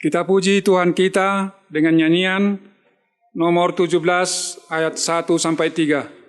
Kita puji Tuhan kita dengan nyanyian nomor 17 ayat 1 sampai 3.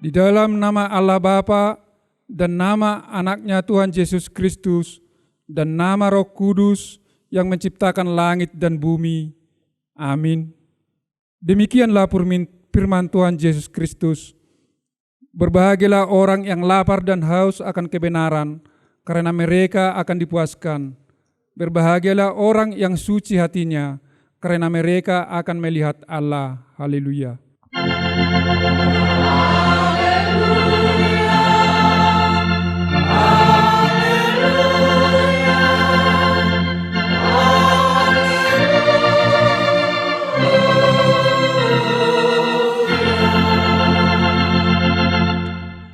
Di dalam nama Allah Bapa dan nama anaknya Tuhan Yesus Kristus dan nama Roh Kudus yang menciptakan langit dan bumi. Amin. Demikianlah firman Tuhan Yesus Kristus. Berbahagialah orang yang lapar dan haus akan kebenaran, karena mereka akan dipuaskan. Berbahagialah orang yang suci hatinya, karena mereka akan melihat Allah. Haleluya.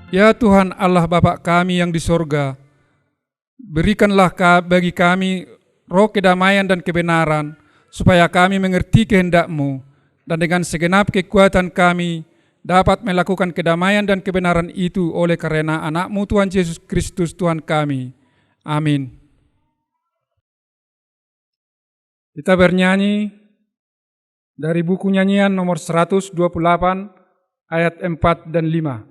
Ya Tuhan Allah Bapa kami yang di sorga, berikanlah bagi kami roh kedamaian dan kebenaran, supaya kami mengerti kehendak-Mu, dan dengan segenap kekuatan kami dapat melakukan kedamaian dan kebenaran itu oleh karena anak-Mu Tuhan Yesus Kristus Tuhan kami. Amin. Kita bernyanyi dari buku nyanyian nomor 128 ayat 4 dan 5.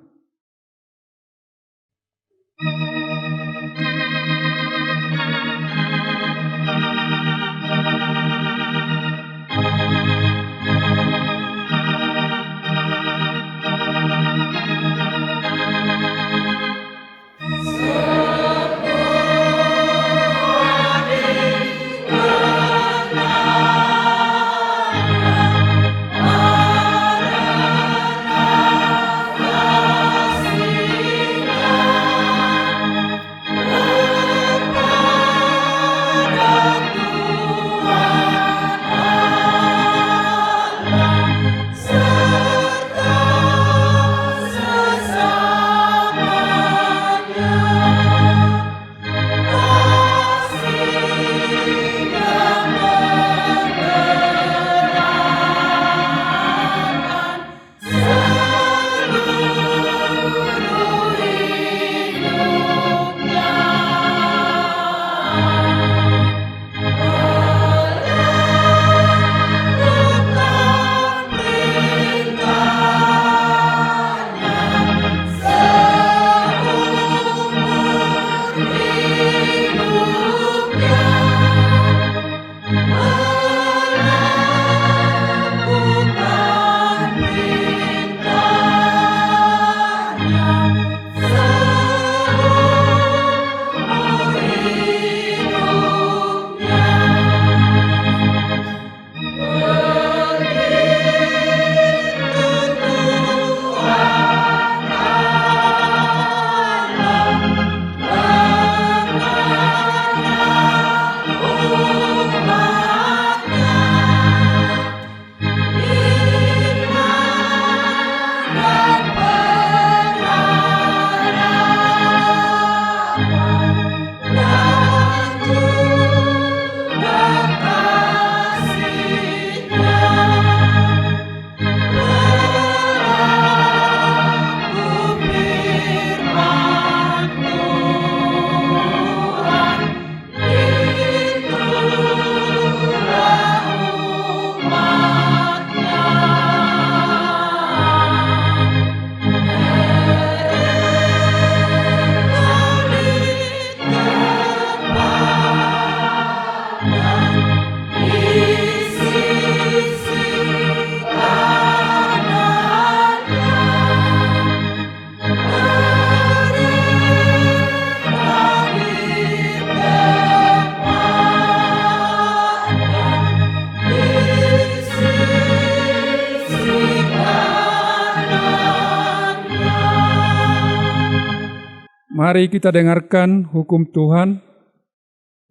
Mari kita dengarkan hukum Tuhan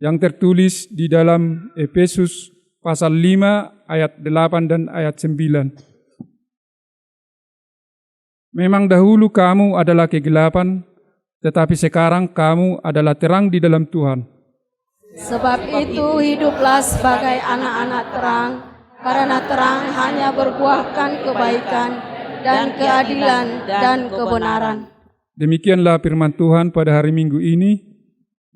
yang tertulis di dalam Efesus pasal 5 ayat 8 dan ayat 9. Memang dahulu kamu adalah kegelapan, tetapi sekarang kamu adalah terang di dalam Tuhan. Sebab itu hiduplah sebagai anak-anak terang, karena terang hanya berbuahkan kebaikan dan keadilan dan kebenaran. Demikianlah firman Tuhan pada hari Minggu ini.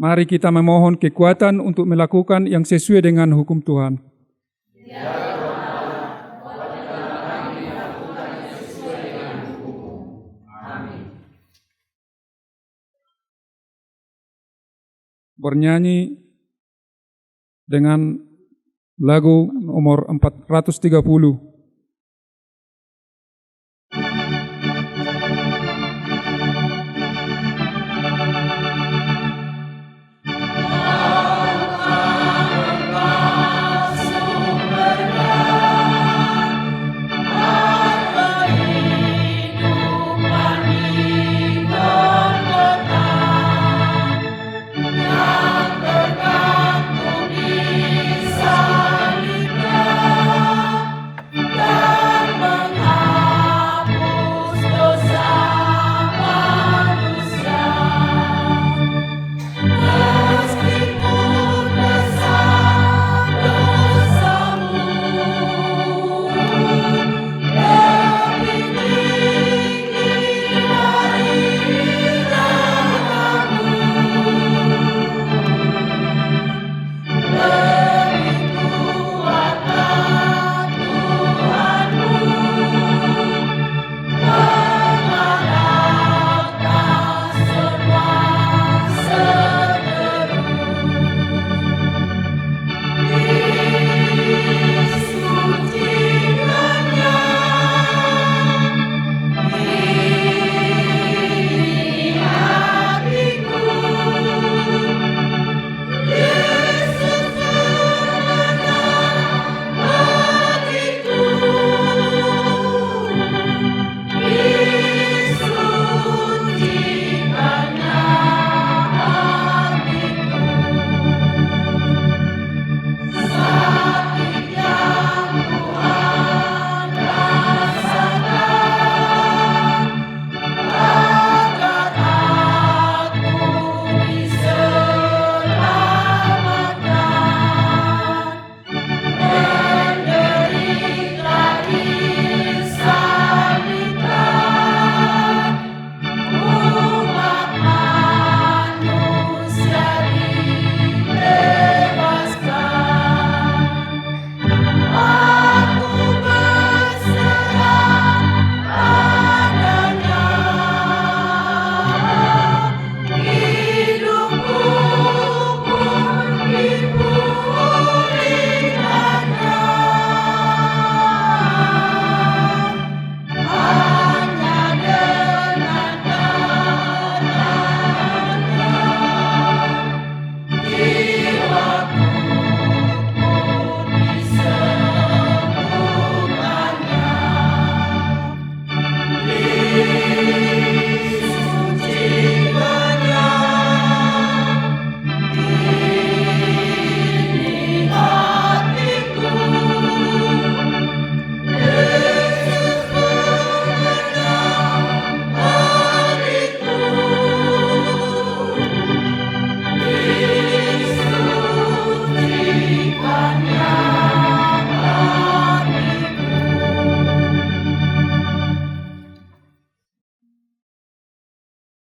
Mari kita memohon kekuatan untuk melakukan yang sesuai dengan hukum Tuhan. Bernyanyi dengan lagu nomor 430.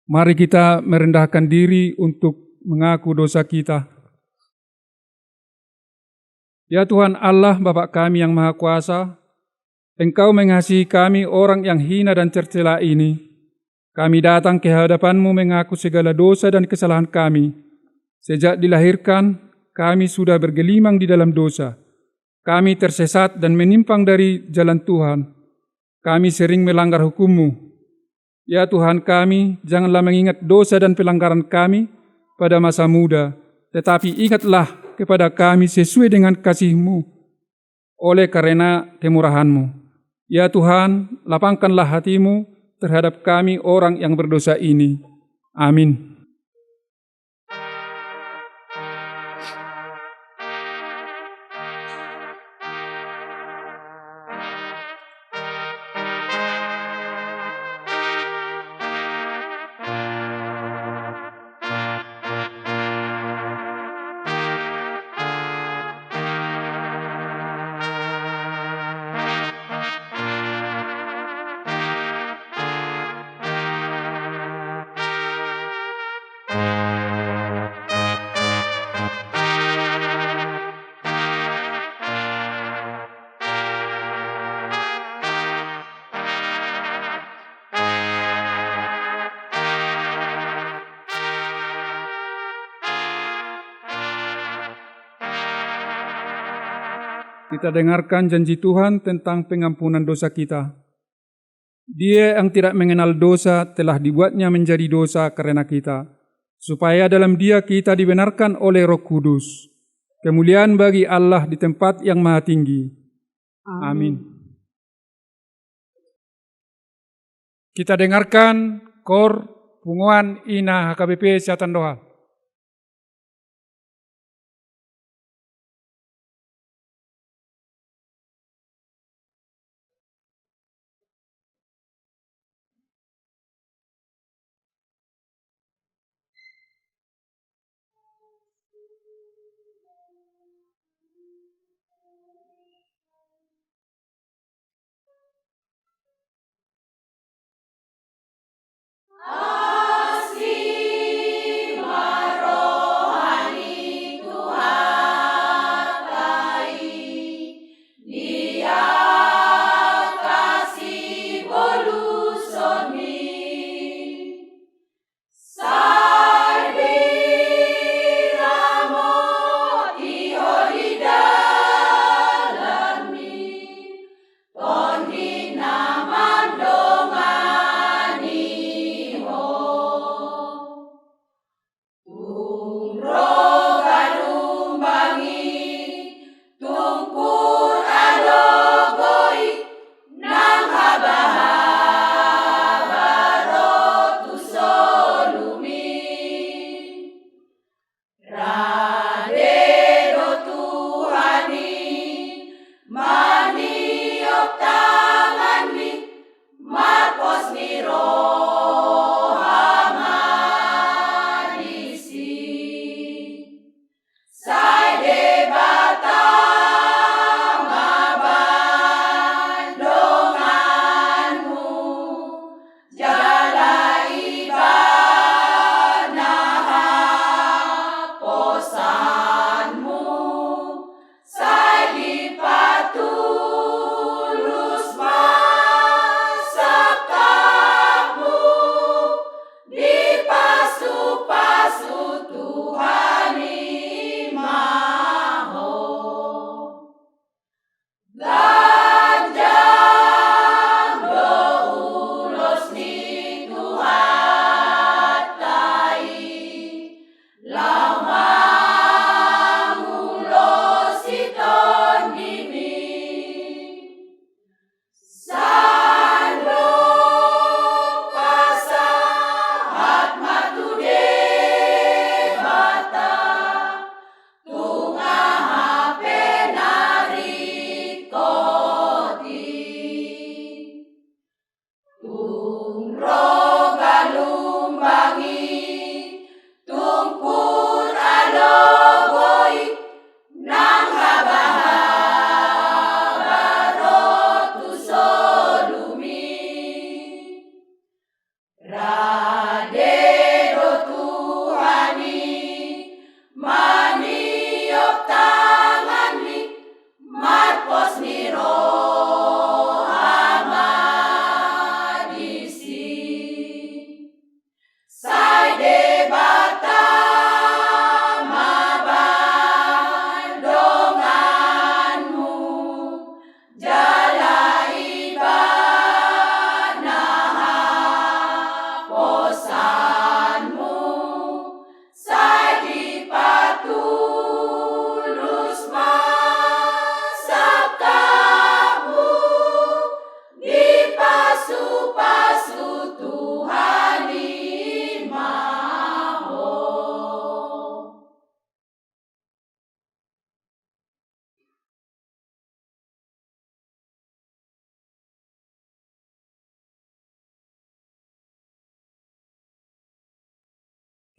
Mari kita merendahkan diri untuk mengaku dosa kita. Ya Tuhan Allah, Bapa kami yang Maha Kuasa, Engkau mengasihi kami orang yang hina dan tercela ini. Kami datang ke hadapan-Mu mengaku segala dosa dan kesalahan kami. Sejak dilahirkan, kami sudah bergelimang di dalam dosa. Kami tersesat dan menyimpang dari jalan Tuhan. Kami sering melanggar hukum-Mu. Ya Tuhan kami, janganlah mengingat dosa dan pelanggaran kami pada masa muda, tetapi ingatlah kepada kami sesuai dengan kasih-Mu oleh karena kemurahan-Mu. Ya Tuhan, lapangkanlah hati-Mu terhadap kami orang yang berdosa ini. Amin. Kita dengarkan janji Tuhan tentang pengampunan dosa kita. Dia yang tidak mengenal dosa telah dibuatnya menjadi dosa karena kita, supaya dalam Dia kita dibenarkan oleh Roh Kudus. Kemuliaan bagi Allah di tempat yang maha tinggi. Amin. Kita dengarkan KOR Punguan Ina HKBP Siatan Doha.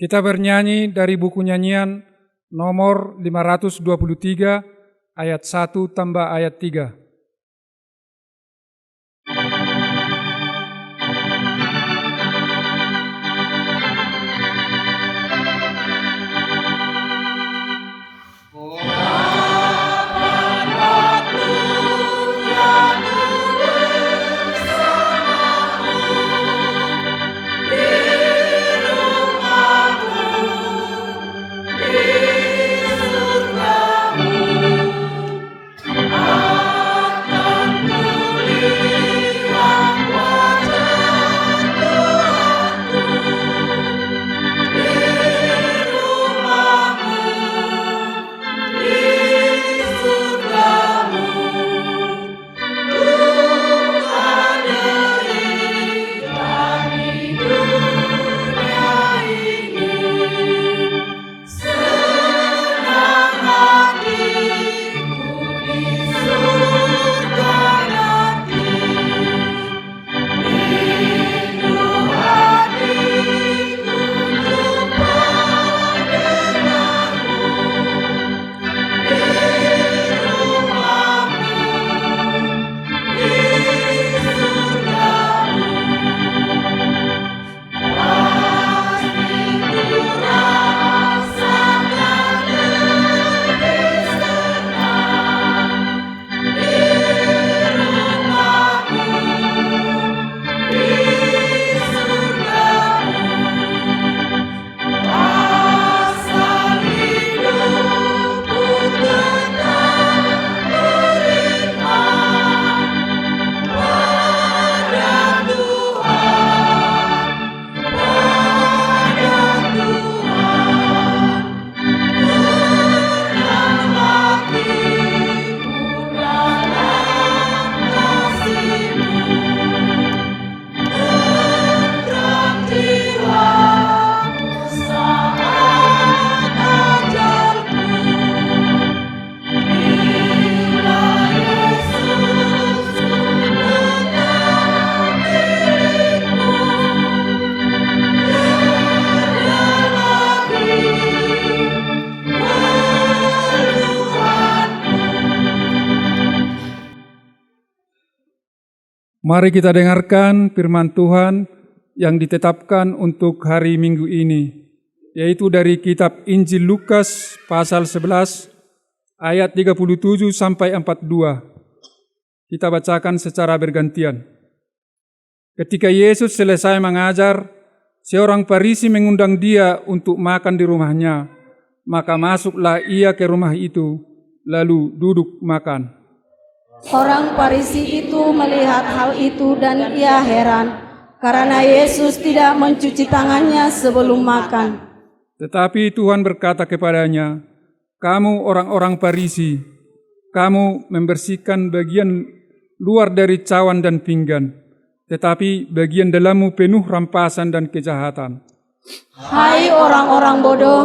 Kita bernyanyi dari buku nyanyian nomor 523 ayat 1 tambah ayat 3. Mari kita dengarkan firman Tuhan yang ditetapkan untuk hari Minggu ini, yaitu dari kitab Injil Lukas pasal 11 ayat 37 sampai 42. Kita bacakan secara bergantian. Ketika Yesus selesai mengajar, seorang Farisi mengundang dia untuk makan di rumahnya. Maka masuklah ia ke rumah itu, lalu duduk makan. Orang Farisi itu melihat hal itu dan ia heran, karena Yesus tidak mencuci tangannya sebelum makan. Tetapi Tuhan berkata kepadanya, "Kamu orang-orang Farisi, kamu membersihkan bagian luar dari cawan dan pinggan, tetapi bagian dalammu penuh rampasan dan kejahatan." Hai orang-orang bodoh,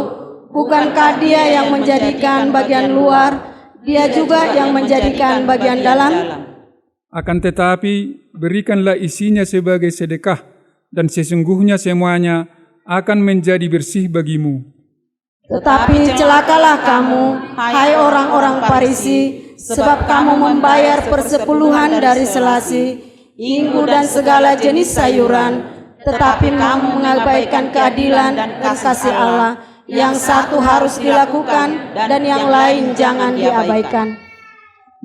bukankah Dia yang menjadikan bagian luar, Dia juga yang menjadikan bagian dalam? Akan tetapi berikanlah isinya sebagai sedekah, dan sesungguhnya semuanya akan menjadi bersih bagimu. Tetapi celakalah kamu, hai orang-orang Farisi, sebab kamu membayar persepuluhan dari selasi, inggu dan segala jenis sayuran, tetapi kamu mengabaikan keadilan dan kasih Allah. Yang satu harus dilakukan dan yang lain jangan diabaikan.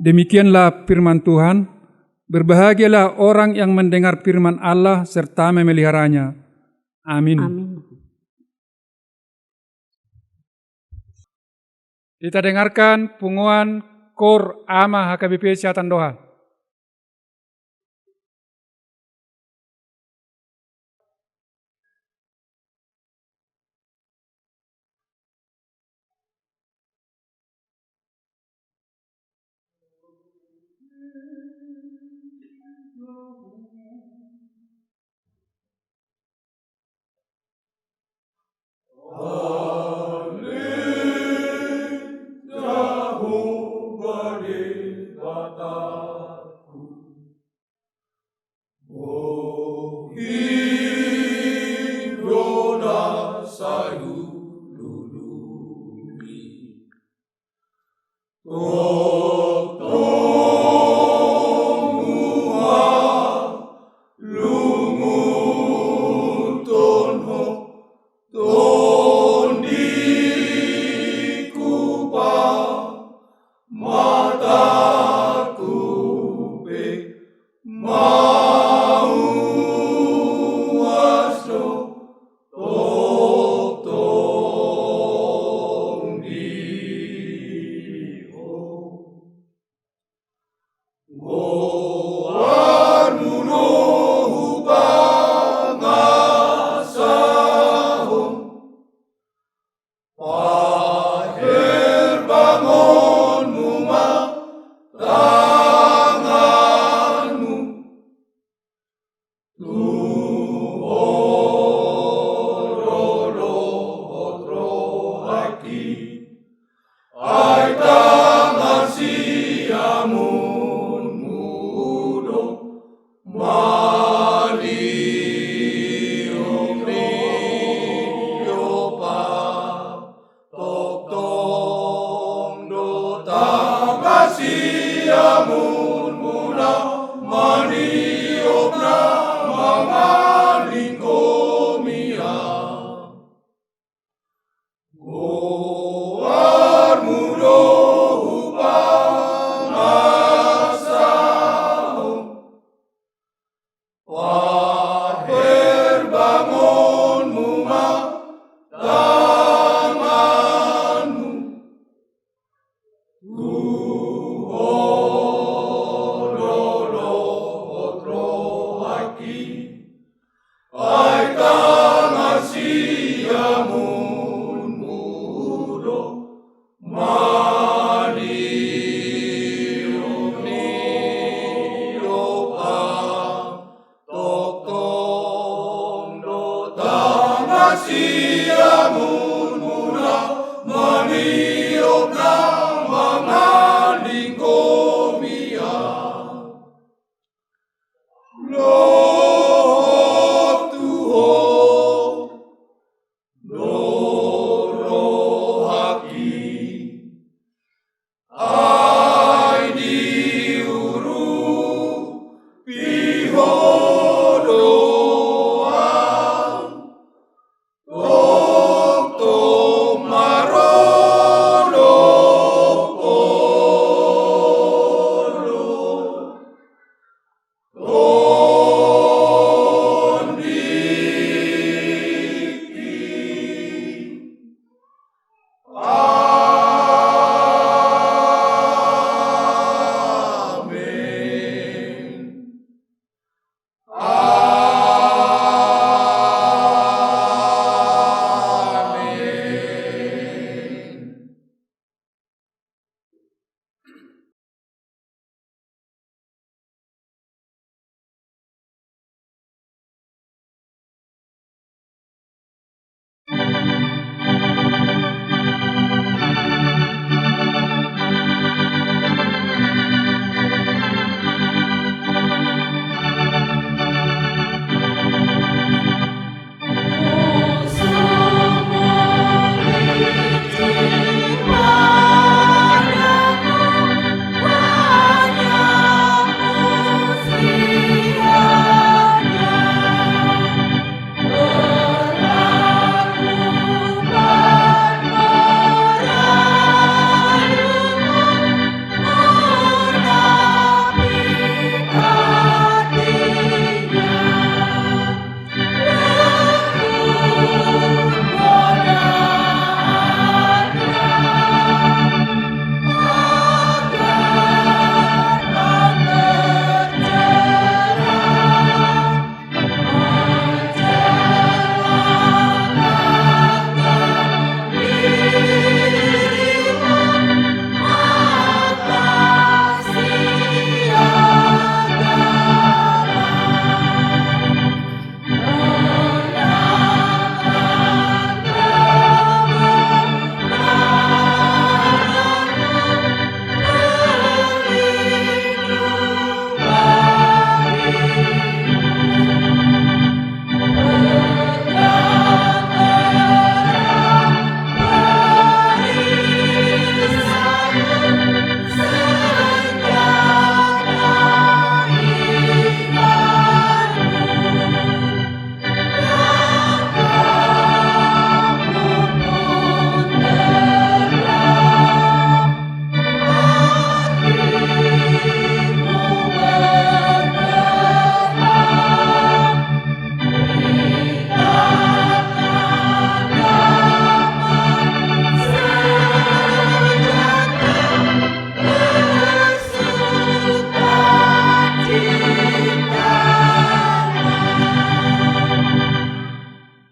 Demikianlah firman Tuhan. Berbahagialah orang yang mendengar firman Allah serta memeliharanya. Amin. Kita dengarkan punguan KOR AMA HKBP Siatan Doha.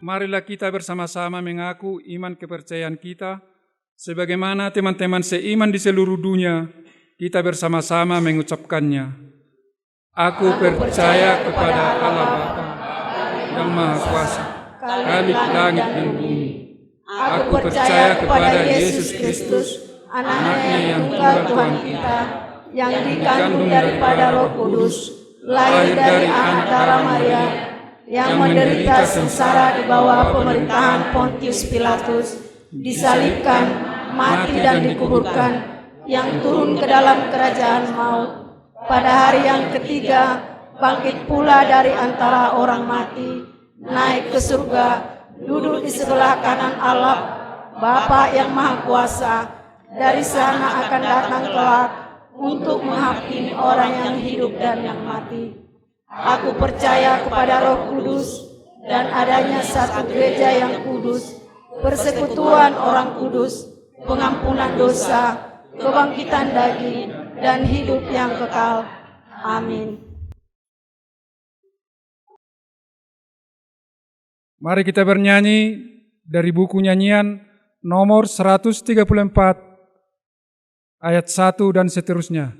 marilah kita bersama-sama mengaku iman kepercayaan kita, sebagaimana teman-teman seiman di seluruh dunia, kita bersama-sama mengucapkannya. Aku percaya kepada Allah Bapa yang Maha Kuasa, Khalik langit dan bumi. Aku percaya kepada Yesus Kristus, anaknya yang tunggal Tuhan kita, yang dikandung daripada Roh Kudus, lahir dari anak darah Maria, yang menderita sengsara di bawah pemerintahan Pontius Pilatus, disalibkan, mati dan dikuburkan, yang turun ke dalam kerajaan maut, pada hari yang ketiga bangkit pula dari antara orang mati, naik ke surga, duduk di sebelah kanan Allah Bapa yang Maha Kuasa. Dari sana akan datang kelak untuk menghakimi orang yang hidup dan yang mati. Aku percaya kepada Roh Kudus dan adanya satu gereja yang kudus, persekutuan orang kudus, pengampunan dosa, kebangkitan daging, dan hidup yang kekal. Amin. Mari kita bernyanyi dari buku nyanyian nomor 134, ayat 1 dan seterusnya.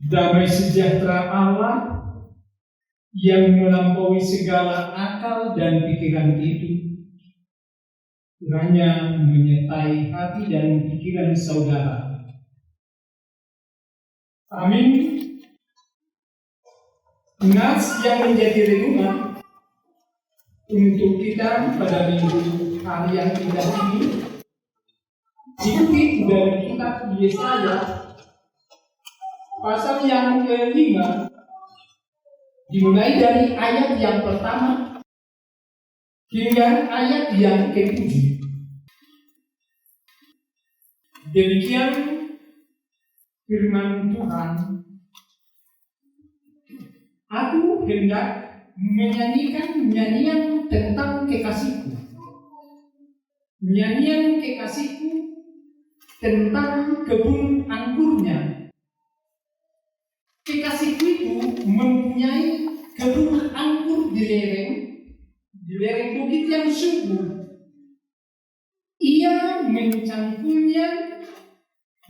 Damai sejahtera Allah yang melampaui segala akal dan pikiran itu, kiranya menyertai hati dan pikiran saudara. Amin. Nas yang menjadi renungan untuk kita pada minggu hari yang indah ini dikutip dari kitab Yesaya pasal yang ke-5, dimulai dari ayat yang pertama hingga ayat yang ke-7. Demikian firman Tuhan. Aku hendak menyanyikan nyanyian tentang kekasihku, nyanyian kekasihku tentang kebun anggurnya. Kekasihku itu mempunyai kebun anggur di lereng di lereng bukit yang subur. Ia mencangkulnya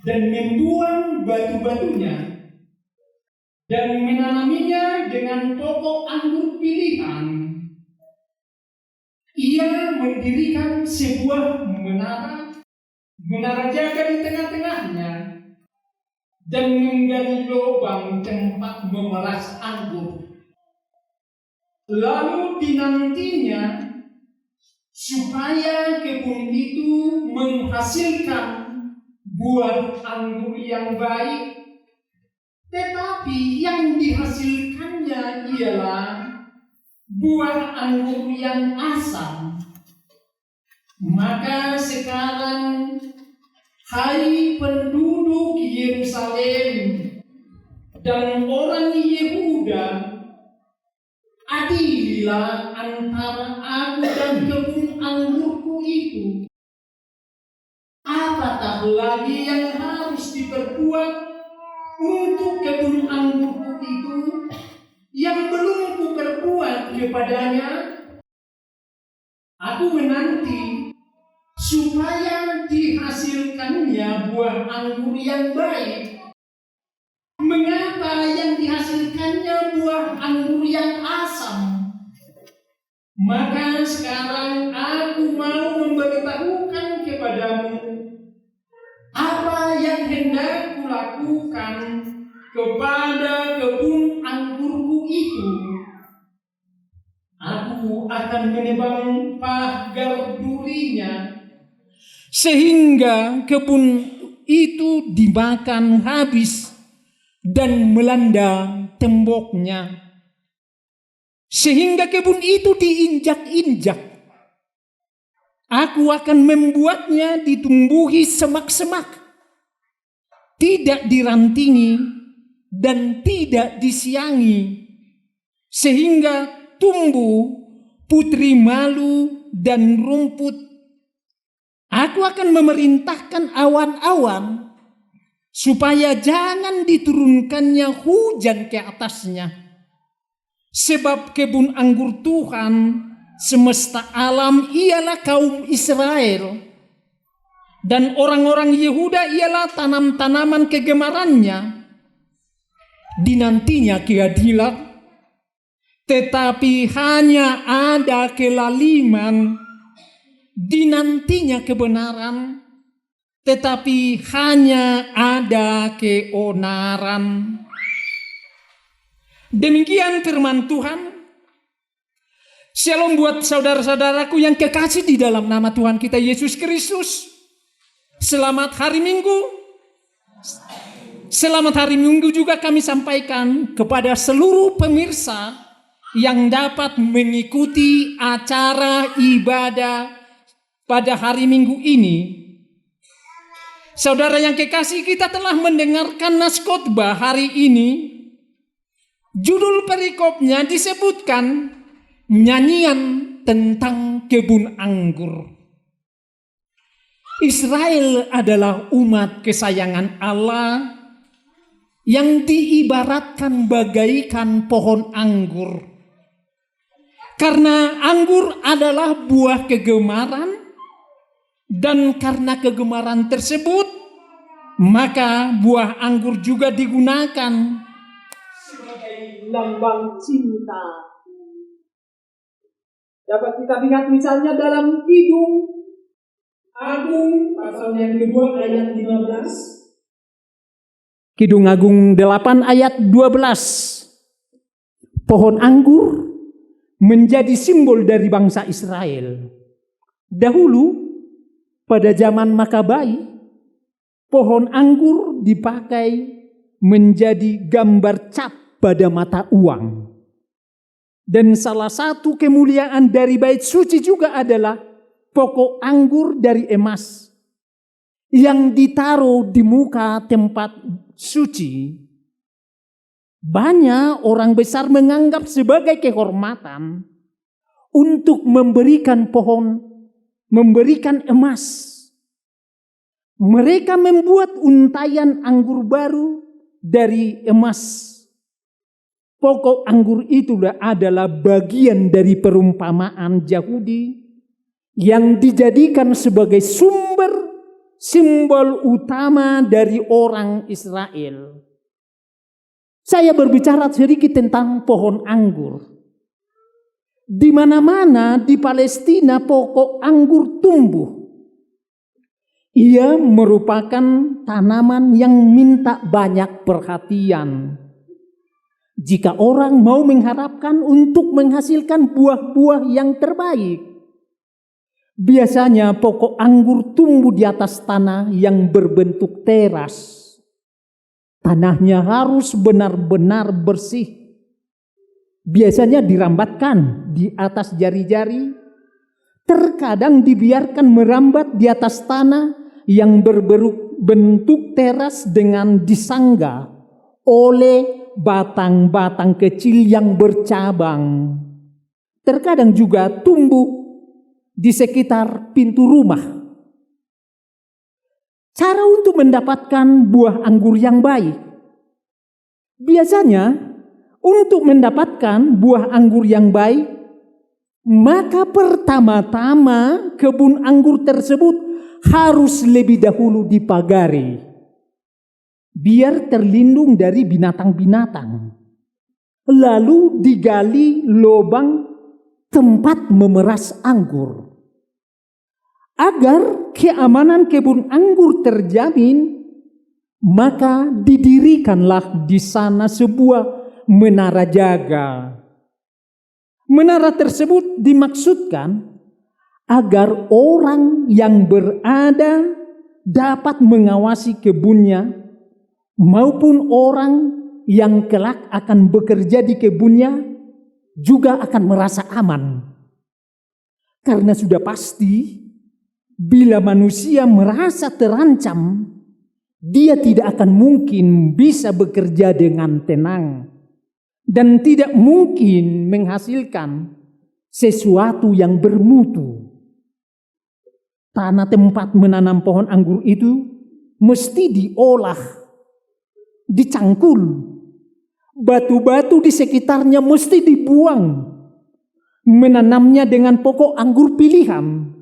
dan membuang batu-batunya dan menanaminya dengan pokok anggur pilihan. Ia mendirikan sebuah menara jaga di tengah-tengahnya, dan menggali lubang tempat memeras anggur. Lalu dinantinya supaya kebun itu menghasilkan buah anggur yang baik, tetapi yang dihasilkannya ialah buah anggur yang asam. Maka sekarang, hai penduduk Yerusalem dan orang Yehuda, adililah antara aku dan kebun anggurku itu. Apatah lagi yang harus diperbuat untuk kebun anggurku itu yang belum kuperbuat kepadanya? Aku menanti supaya dihasilkannya buah anggur yang baik. Mengapa yang dihasilkannya buah anggur yang asam? Maka sekarang aku mau memberitahukan kepadamu apa yang hendak kulakukan kepada kebun anggurku itu. Aku akan menebang pagar durinya, sehingga kebun itu dimakan habis dan melanda temboknya, sehingga kebun itu diinjak-injak. Aku akan membuatnya ditumbuhi semak-semak, tidak dirantingi dan tidak disiangi, sehingga tumbuh putri malu dan rumput. Aku akan memerintahkan awan-awan supaya jangan diturunkannya hujan ke atasnya. Sebab kebun anggur Tuhan semesta alam ialah kaum Israel, dan orang-orang Yehuda ialah tanam-tanaman kegemarannya. Dinantinya keadilan, tetapi hanya ada kelaliman. Dinantinya kebenaran, tetapi hanya ada keonaran. Demikian firman Tuhan. Shalom buat saudara-saudaraku yang kekasih di dalam nama Tuhan kita Yesus Kristus. Selamat hari Minggu. Selamat hari Minggu juga kami sampaikan kepada seluruh pemirsa yang dapat mengikuti acara ibadah pada hari Minggu ini. Saudara yang kekasih, kita telah mendengarkan nas khotbah hari ini. Judul perikopnya disebutkan nyanyian tentang kebun anggur. Israel adalah umat kesayangan Allah yang diibaratkan bagaikan pohon anggur. Karena anggur adalah buah kegemaran, dan karena kegemaran tersebut, maka buah anggur juga digunakan sebagai lambang cinta. Dapat kita lihat misalnya dalam Kidung Agung pasal yang kedua ayat 15. Kidung Agung 8 ayat 12. Pohon anggur menjadi simbol dari bangsa Israel. Dahulu pada zaman Makabai, pohon anggur dipakai menjadi gambar cap pada mata uang. Dan salah satu kemuliaan dari bait suci juga adalah pokok anggur dari emas yang ditaruh di muka tempat suci. Banyak orang besar menganggap sebagai kehormatan untuk memberikan emas. Mereka membuat untayan anggur baru dari emas. Pokok anggur itulah adalah bagian dari perumpamaan Yahudi yang dijadikan sebagai sumber simbol utama dari orang Israel. Saya berbicara sedikit tentang pohon anggur. Di mana-mana di Palestina pokok anggur tumbuh. Ia merupakan tanaman yang minta banyak perhatian. Jika orang mau mengharapkan untuk menghasilkan buah-buah yang terbaik, biasanya pokok anggur tumbuh di atas tanah yang berbentuk teras. Tanahnya harus benar-benar bersih. Biasanya dirambatkan di atas jari-jari. Terkadang dibiarkan merambat di atas tanah yang berbentuk teras dengan disangga oleh batang-batang kecil yang bercabang. Terkadang juga tumbuh di sekitar pintu rumah. Cara untuk mendapatkan buah anggur yang baik. Biasanya untuk mendapatkan buah anggur yang baik, maka pertama-tama kebun anggur tersebut harus lebih dahulu dipagari, biar terlindung dari binatang-binatang. Lalu digali lubang tempat memeras anggur. Agar keamanan kebun anggur terjamin, maka didirikanlah di sana sebuah menara jaga. Menara tersebut dimaksudkan agar orang yang berada dapat mengawasi kebunnya maupun orang yang kelak akan bekerja di kebunnya juga akan merasa aman. Karena sudah pasti bila manusia merasa terancam, dia tidak akan mungkin bisa bekerja dengan tenang dan tidak mungkin menghasilkan sesuatu yang bermutu. Tanah tempat menanam pohon anggur itu mesti diolah, dicangkul. Batu-batu di sekitarnya mesti dibuang. Menanamnya dengan pokok anggur pilihan.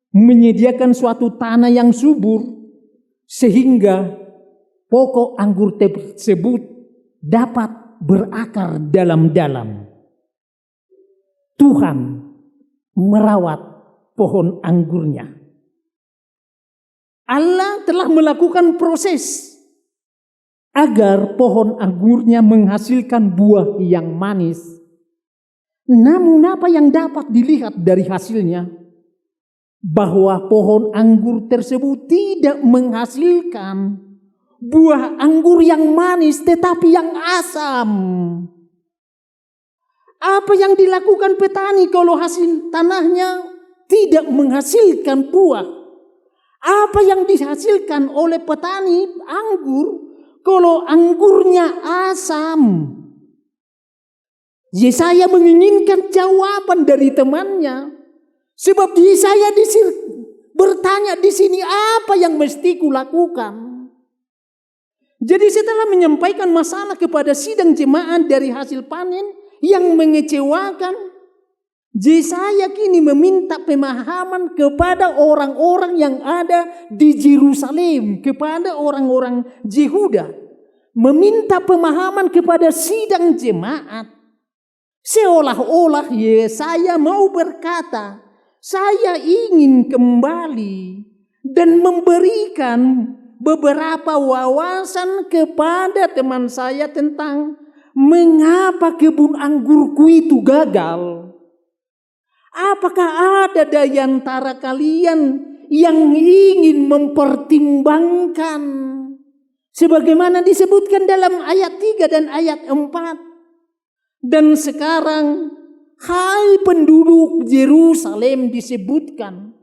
Menyediakan suatu tanah yang subur sehingga pokok anggur tersebut dapat berakar dalam-dalam. Tuhan merawat pohon anggurnya. Allah telah melakukan proses agar pohon anggurnya menghasilkan buah yang manis. Namun apa yang dapat dilihat dari hasilnya? Bahwa pohon anggur tersebut tidak menghasilkan buah anggur yang manis tetapi yang asam. Apa yang dilakukan petani kalau hasil tanahnya tidak menghasilkan buah? Apa yang dihasilkan oleh petani anggur kalau anggurnya asam? Yesaya menginginkan jawaban dari temannya. Sebab saya bertanya di sini apa yang mesti kulakukan. Jadi setelah menyampaikan masalah kepada sidang jemaat dari hasil panen yang mengecewakan, Yesaya kini meminta pemahaman kepada orang-orang yang ada di Yerusalem, kepada orang-orang Yehuda, meminta pemahaman kepada sidang jemaat. Seolah-olah Yesaya mau berkata, saya ingin kembali dan memberikan beberapa wawasan kepada teman saya tentang mengapa kebun anggurku itu gagal. Apakah ada di antara kalian yang ingin mempertimbangkan sebagaimana disebutkan dalam ayat 3 dan ayat 4? Dan sekarang hai penduduk Yerusalem disebutkan,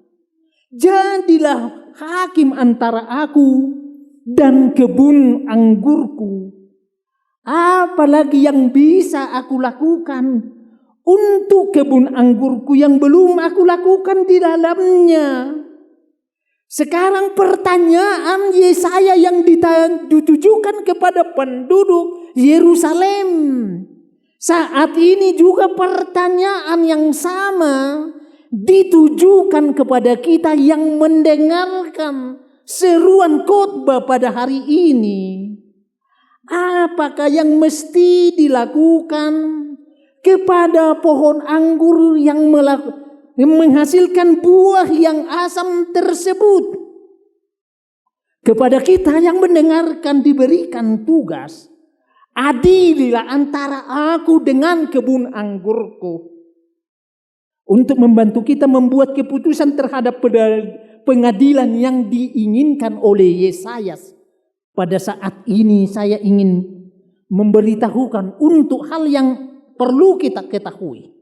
jadilah hakim antara aku dan kebun anggurku. Apalagi yang bisa aku lakukan untuk kebun anggurku yang belum aku lakukan di dalamnya? Sekarang pertanyaan Yesaya yang ditujukan kepada penduduk Yerusalem. Saat ini juga pertanyaan yang sama ditujukan kepada kita yang mendengarkan seruan khotbah pada hari ini. Apakah yang mesti dilakukan kepada pohon anggur yang menghasilkan buah yang asam tersebut? Kepada kita yang mendengarkan diberikan tugas, adililah antara aku dengan kebun anggurku, untuk membantu kita membuat keputusan terhadap pengadilan yang diinginkan oleh Yesaya. Pada saat ini saya ingin memberitahukan untuk hal yang perlu kita ketahui.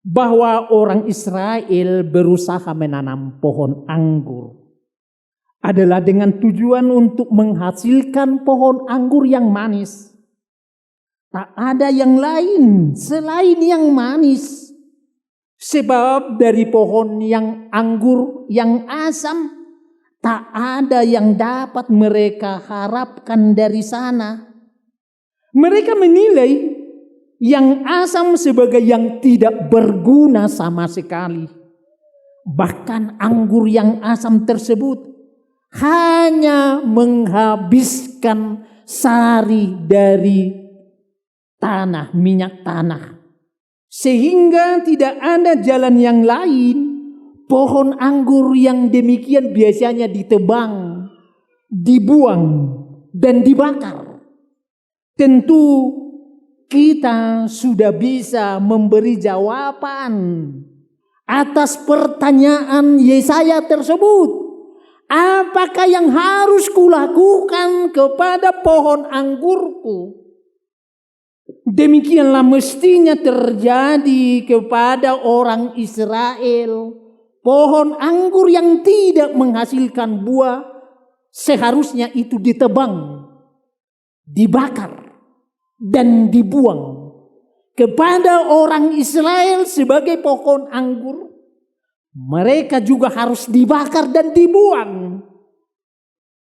Bahwa orang Israel berusaha menanam pohon anggur adalah dengan tujuan untuk menghasilkan pohon anggur yang manis. Tak ada yang lain selain yang manis. Sebab dari pohon yang anggur yang asam, tak ada yang dapat mereka harapkan dari sana. Mereka menilai yang asam sebagai yang tidak berguna sama sekali. Bahkan anggur yang asam tersebut hanya menghabiskan sari dari tanah, minyak tanah. Sehingga tidak ada jalan yang lain. Pohon anggur yang demikian biasanya ditebang, dibuang, dan dibakar. Tentu kita sudah bisa memberi jawaban atas pertanyaan Yesaya tersebut. Apakah yang harus kulakukan kepada pohon anggurku? Demikianlah mestinya terjadi kepada orang Israel. Pohon anggur yang tidak menghasilkan buah seharusnya itu ditebang, dibakar, dan dibuang. Kepada orang Israel sebagai pohon anggur, mereka juga harus dibakar dan dibuang.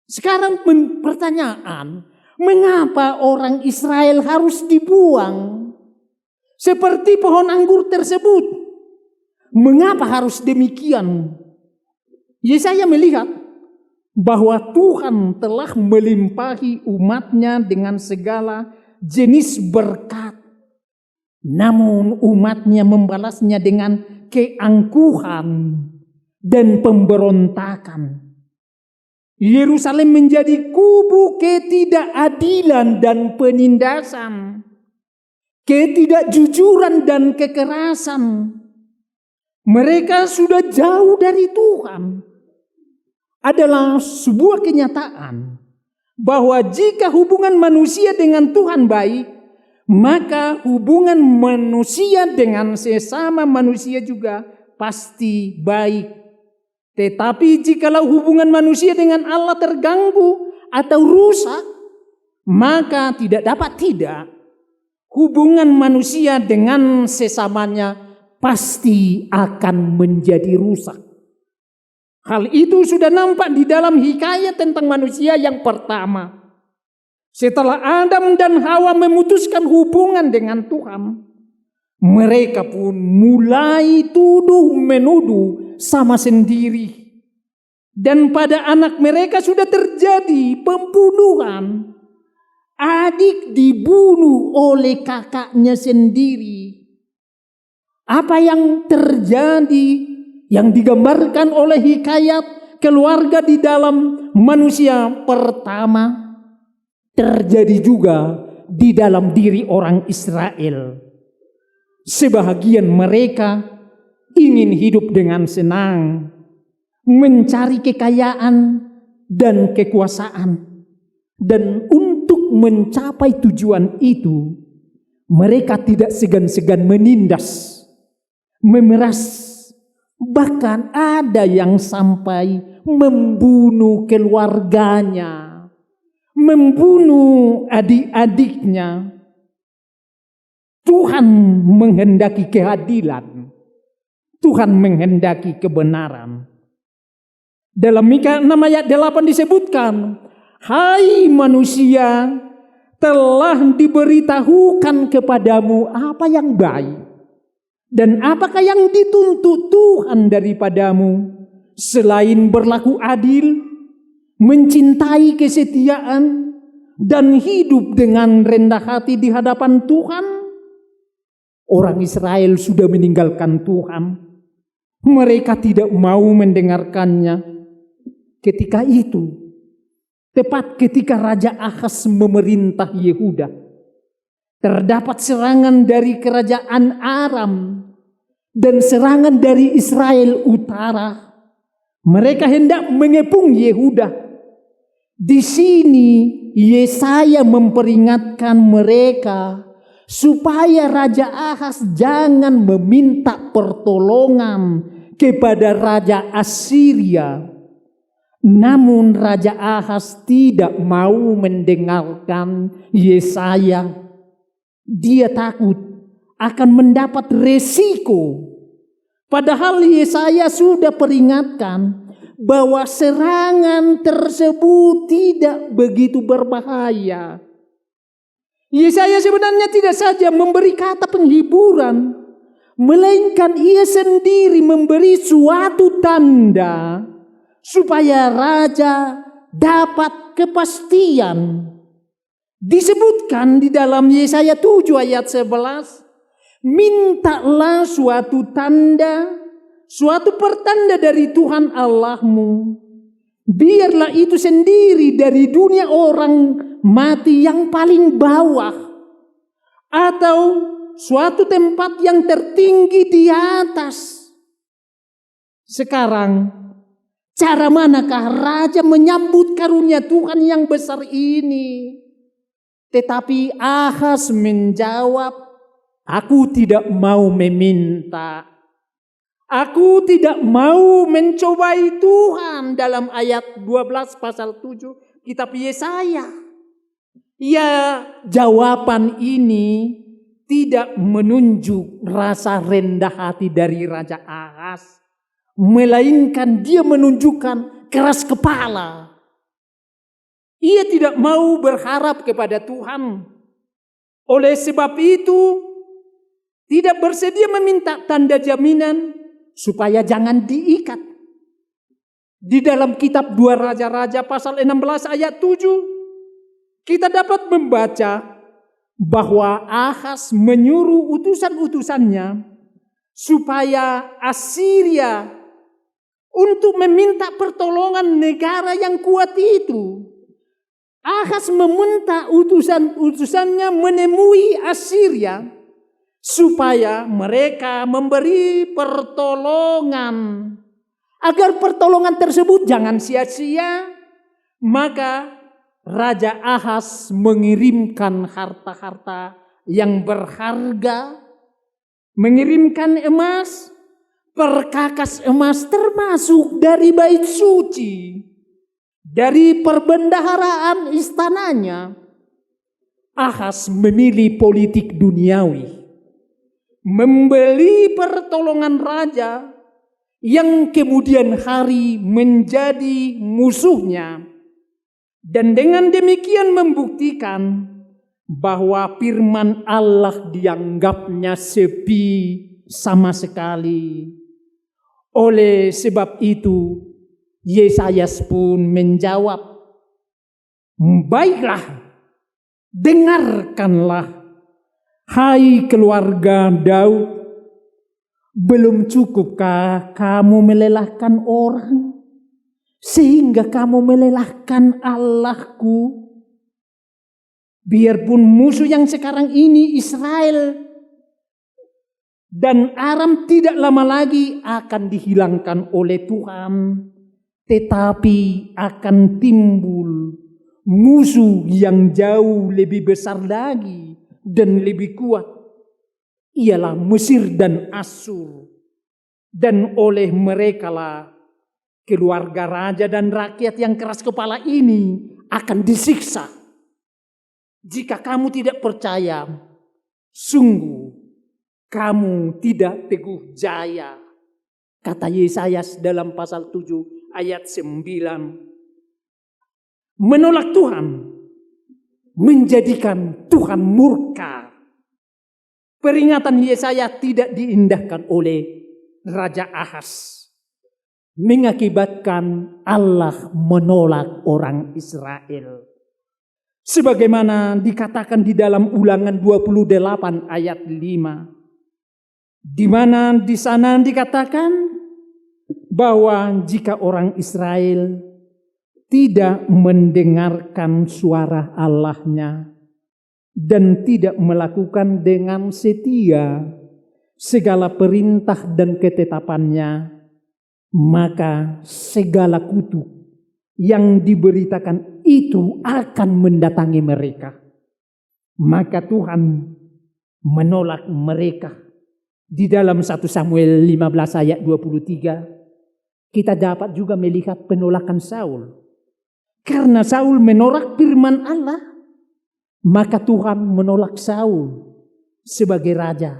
Sekarang pertanyaan, mengapa orang Israel harus dibuang? Seperti pohon anggur tersebut. Mengapa harus demikian? Yesaya melihat bahwa Tuhan telah melimpahi umatnya dengan segala jenis berkat. Namun umatnya membalasnya dengan keangkuhan dan pemberontakan. Yerusalem menjadi kubu ketidakadilan dan penindasan, ketidakjujuran dan kekerasan. Mereka sudah jauh dari Tuhan. Adalah sebuah kenyataan bahwa jika hubungan manusia dengan Tuhan baik, maka hubungan manusia dengan sesama manusia juga pasti baik. Tetapi jikalau hubungan manusia dengan Allah terganggu atau rusak, maka tidak hubungan manusia dengan sesamanya pasti akan menjadi rusak. Hal itu sudah nampak di dalam hikayat tentang manusia yang pertama. Setelah Adam dan Hawa memutuskan hubungan dengan Tuhan, mereka pun mulai tuduh-menuduh sama sendiri. Dan pada anak mereka sudah terjadi pembunuhan. Adik dibunuh oleh kakaknya sendiri. Apa yang terjadi yang digambarkan oleh hikayat keluarga di dalam manusia pertama terjadi juga di dalam diri orang Israel. Sebahagian mereka ingin hidup dengan senang, mencari kekayaan dan kekuasaan. Dan untuk mencapai tujuan itu, mereka tidak segan-segan menindas, memeras, bahkan ada yang sampai membunuh keluarganya, membunuh adik-adiknya. Tuhan menghendaki keadilan, Tuhan menghendaki kebenaran. Dalam Mika 6 ayat 8 disebutkan, hai manusia, telah diberitahukan kepadamu apa yang baik dan apakah yang dituntut Tuhan daripadamu selain berlaku adil, mencintai kesetiaan, dan hidup dengan rendah hati di hadapan Tuhan. Orang Israel sudah meninggalkan Tuhan. Mereka tidak mau mendengarkannya. Ketika itu, tepat ketika Raja Ahaz memerintah Yehuda, terdapat serangan dari kerajaan Aram dan serangan dari Israel utara. Mereka hendak mengepung Yehuda. Di sini Yesaya memperingatkan mereka supaya Raja Ahaz jangan meminta pertolongan kepada Raja Assyria. Namun Raja Ahaz tidak mau mendengarkan Yesaya. Dia takut akan mendapat resiko. Padahal Yesaya sudah peringatkan bahwa serangan tersebut tidak begitu berbahaya. Yesaya sebenarnya tidak saja memberi kata penghiburan, melainkan ia sendiri memberi suatu tanda supaya raja dapat kepastian. Disebutkan di dalam Yesaya 7 ayat 11, mintalah suatu tanda, suatu pertanda dari Tuhan Allahmu. Biarlah itu sendiri dari dunia orang mati yang paling bawah, atau suatu tempat yang tertinggi di atas. Sekarang, cara manakah raja menyambut karunia Tuhan yang besar ini? Tetapi Ahaz menjawab, aku tidak mau meminta. Aku tidak mau mencobai Tuhan dalam ayat 12 pasal 7 kitab Yesaya. Ya, jawaban ini tidak menunjuk rasa rendah hati dari Raja Ahaz, melainkan dia menunjukkan keras kepala. Ia tidak mau berharap kepada Tuhan. Oleh sebab itu, tidak bersedia meminta tanda jaminan supaya jangan diikat. Di dalam kitab 2 Raja-Raja pasal 16 ayat 7, kita dapat membaca bahwa Ahaz menyuruh utusan-utusannya supaya Assyria untuk meminta pertolongan negara yang kuat itu. Ahaz meminta utusan-utusannya menemui Assyria supaya mereka memberi pertolongan. Agar pertolongan tersebut jangan sia-sia, maka Raja Ahaz mengirimkan harta-harta yang berharga, mengirimkan emas, perkakas emas termasuk dari bait suci, dari perbendaharaan istananya. Ahaz memilih politik duniawi, membeli pertolongan raja yang kemudian hari menjadi musuhnya. Dan dengan demikian membuktikan bahwa firman Allah dianggapnya sepi sama sekali. Oleh sebab itu, Yesaya pun menjawab, baiklah, dengarkanlah, hai keluarga Daud, belum cukupkah kamu melelahkan orang, sehingga kamu melelahkan Allahku? Biarpun musuh yang sekarang ini Israel dan Aram tidak lama lagi akan dihilangkan oleh Tuhan, tetapi akan timbul musuh yang jauh lebih besar lagi dan lebih kuat. Ialah Mesir dan Asyur. Dan oleh merekalah keluarga raja dan rakyat yang keras kepala ini akan disiksa. Jika kamu tidak percaya, sungguh kamu tidak teguh jaya. Kata Yesaya dalam pasal 7 ayat 9. Menolak Tuhan menjadikan Tuhan murka. Peringatan Yesaya tidak diindahkan oleh Raja Ahaz, mengakibatkan Allah menolak orang Israel. Sebagaimana dikatakan di dalam Ulangan 28 ayat 5. Di mana di sana dikatakan bahwa jika orang Israel tidak mendengarkan suara Allahnya dan tidak melakukan dengan setia segala perintah dan ketetapannya, maka segala kutuk yang diberitakan itu akan mendatangi mereka. Maka Tuhan menolak mereka. Di dalam 1 Samuel 15 ayat 23, kita dapat juga melihat penolakan Saul. Karena Saul menolak firman Allah, maka Tuhan menolak Saul sebagai raja.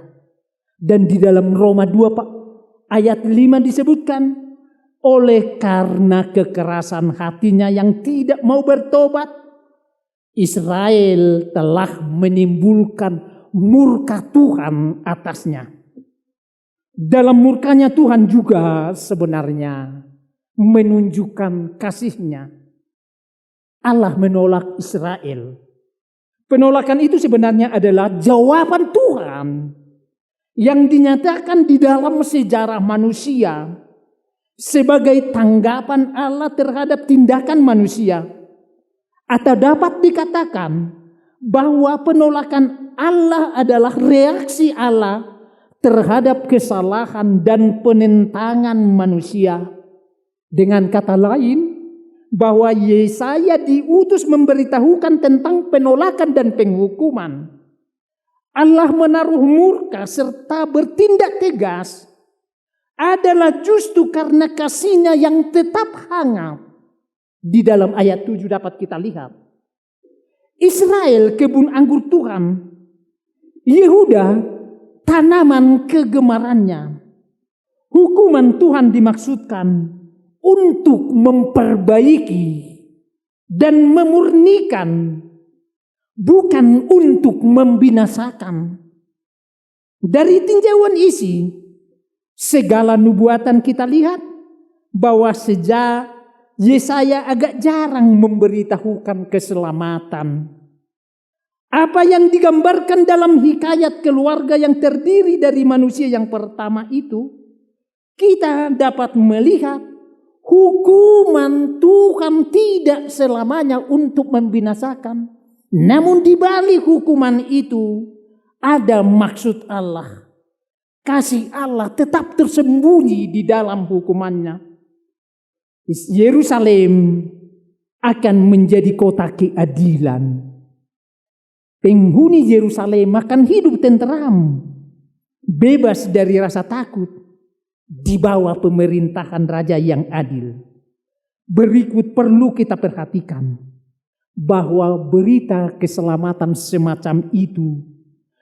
Dan di dalam Roma 2 ayat 5 disebutkan, oleh karena kekerasan hatinya yang tidak mau bertobat, Israel telah menimbulkan murka Tuhan atasnya. Dalam murkanya Tuhan juga sebenarnya menunjukkan kasihnya. Allah menolak Israel. Penolakan itu sebenarnya adalah jawaban Tuhan yang dinyatakan di dalam sejarah manusia sebagai tanggapan Allah terhadap tindakan manusia. Atau dapat dikatakan bahwa penolakan Allah adalah reaksi Allah terhadap kesalahan dan penentangan manusia. Dengan kata lain, bahwa Yesaya diutus memberitahukan tentang penolakan dan penghukuman. Allah menaruh murka serta bertindak tegas adalah justru karena kasihnya yang tetap hangat. Di dalam ayat 7 dapat kita lihat. Israel kebun anggur Tuhan, Yehuda tanaman kegemarannya. Hukuman Tuhan dimaksudkan untuk memperbaiki dan memurnikan, bukan untuk membinasakan. Dari tinjauan isi segala nubuatan kita lihat bahwa sejak Yesaya agak jarang memberitahukan keselamatan. Apa yang digambarkan dalam hikayat keluarga yang terdiri dari manusia yang pertama itu, kita dapat melihat hukuman Tuhan tidak selamanya untuk membinasakan. Namun di balik hukuman itu ada maksud Allah. Kasih Allah tetap tersembunyi di dalam hukumannya. Yerusalem akan menjadi kota keadilan. Penghuni Yerusalem akan hidup tenteram, bebas dari rasa takut, di bawah pemerintahan raja yang adil. Berikut perlu kita perhatikan bahwa berita keselamatan semacam itu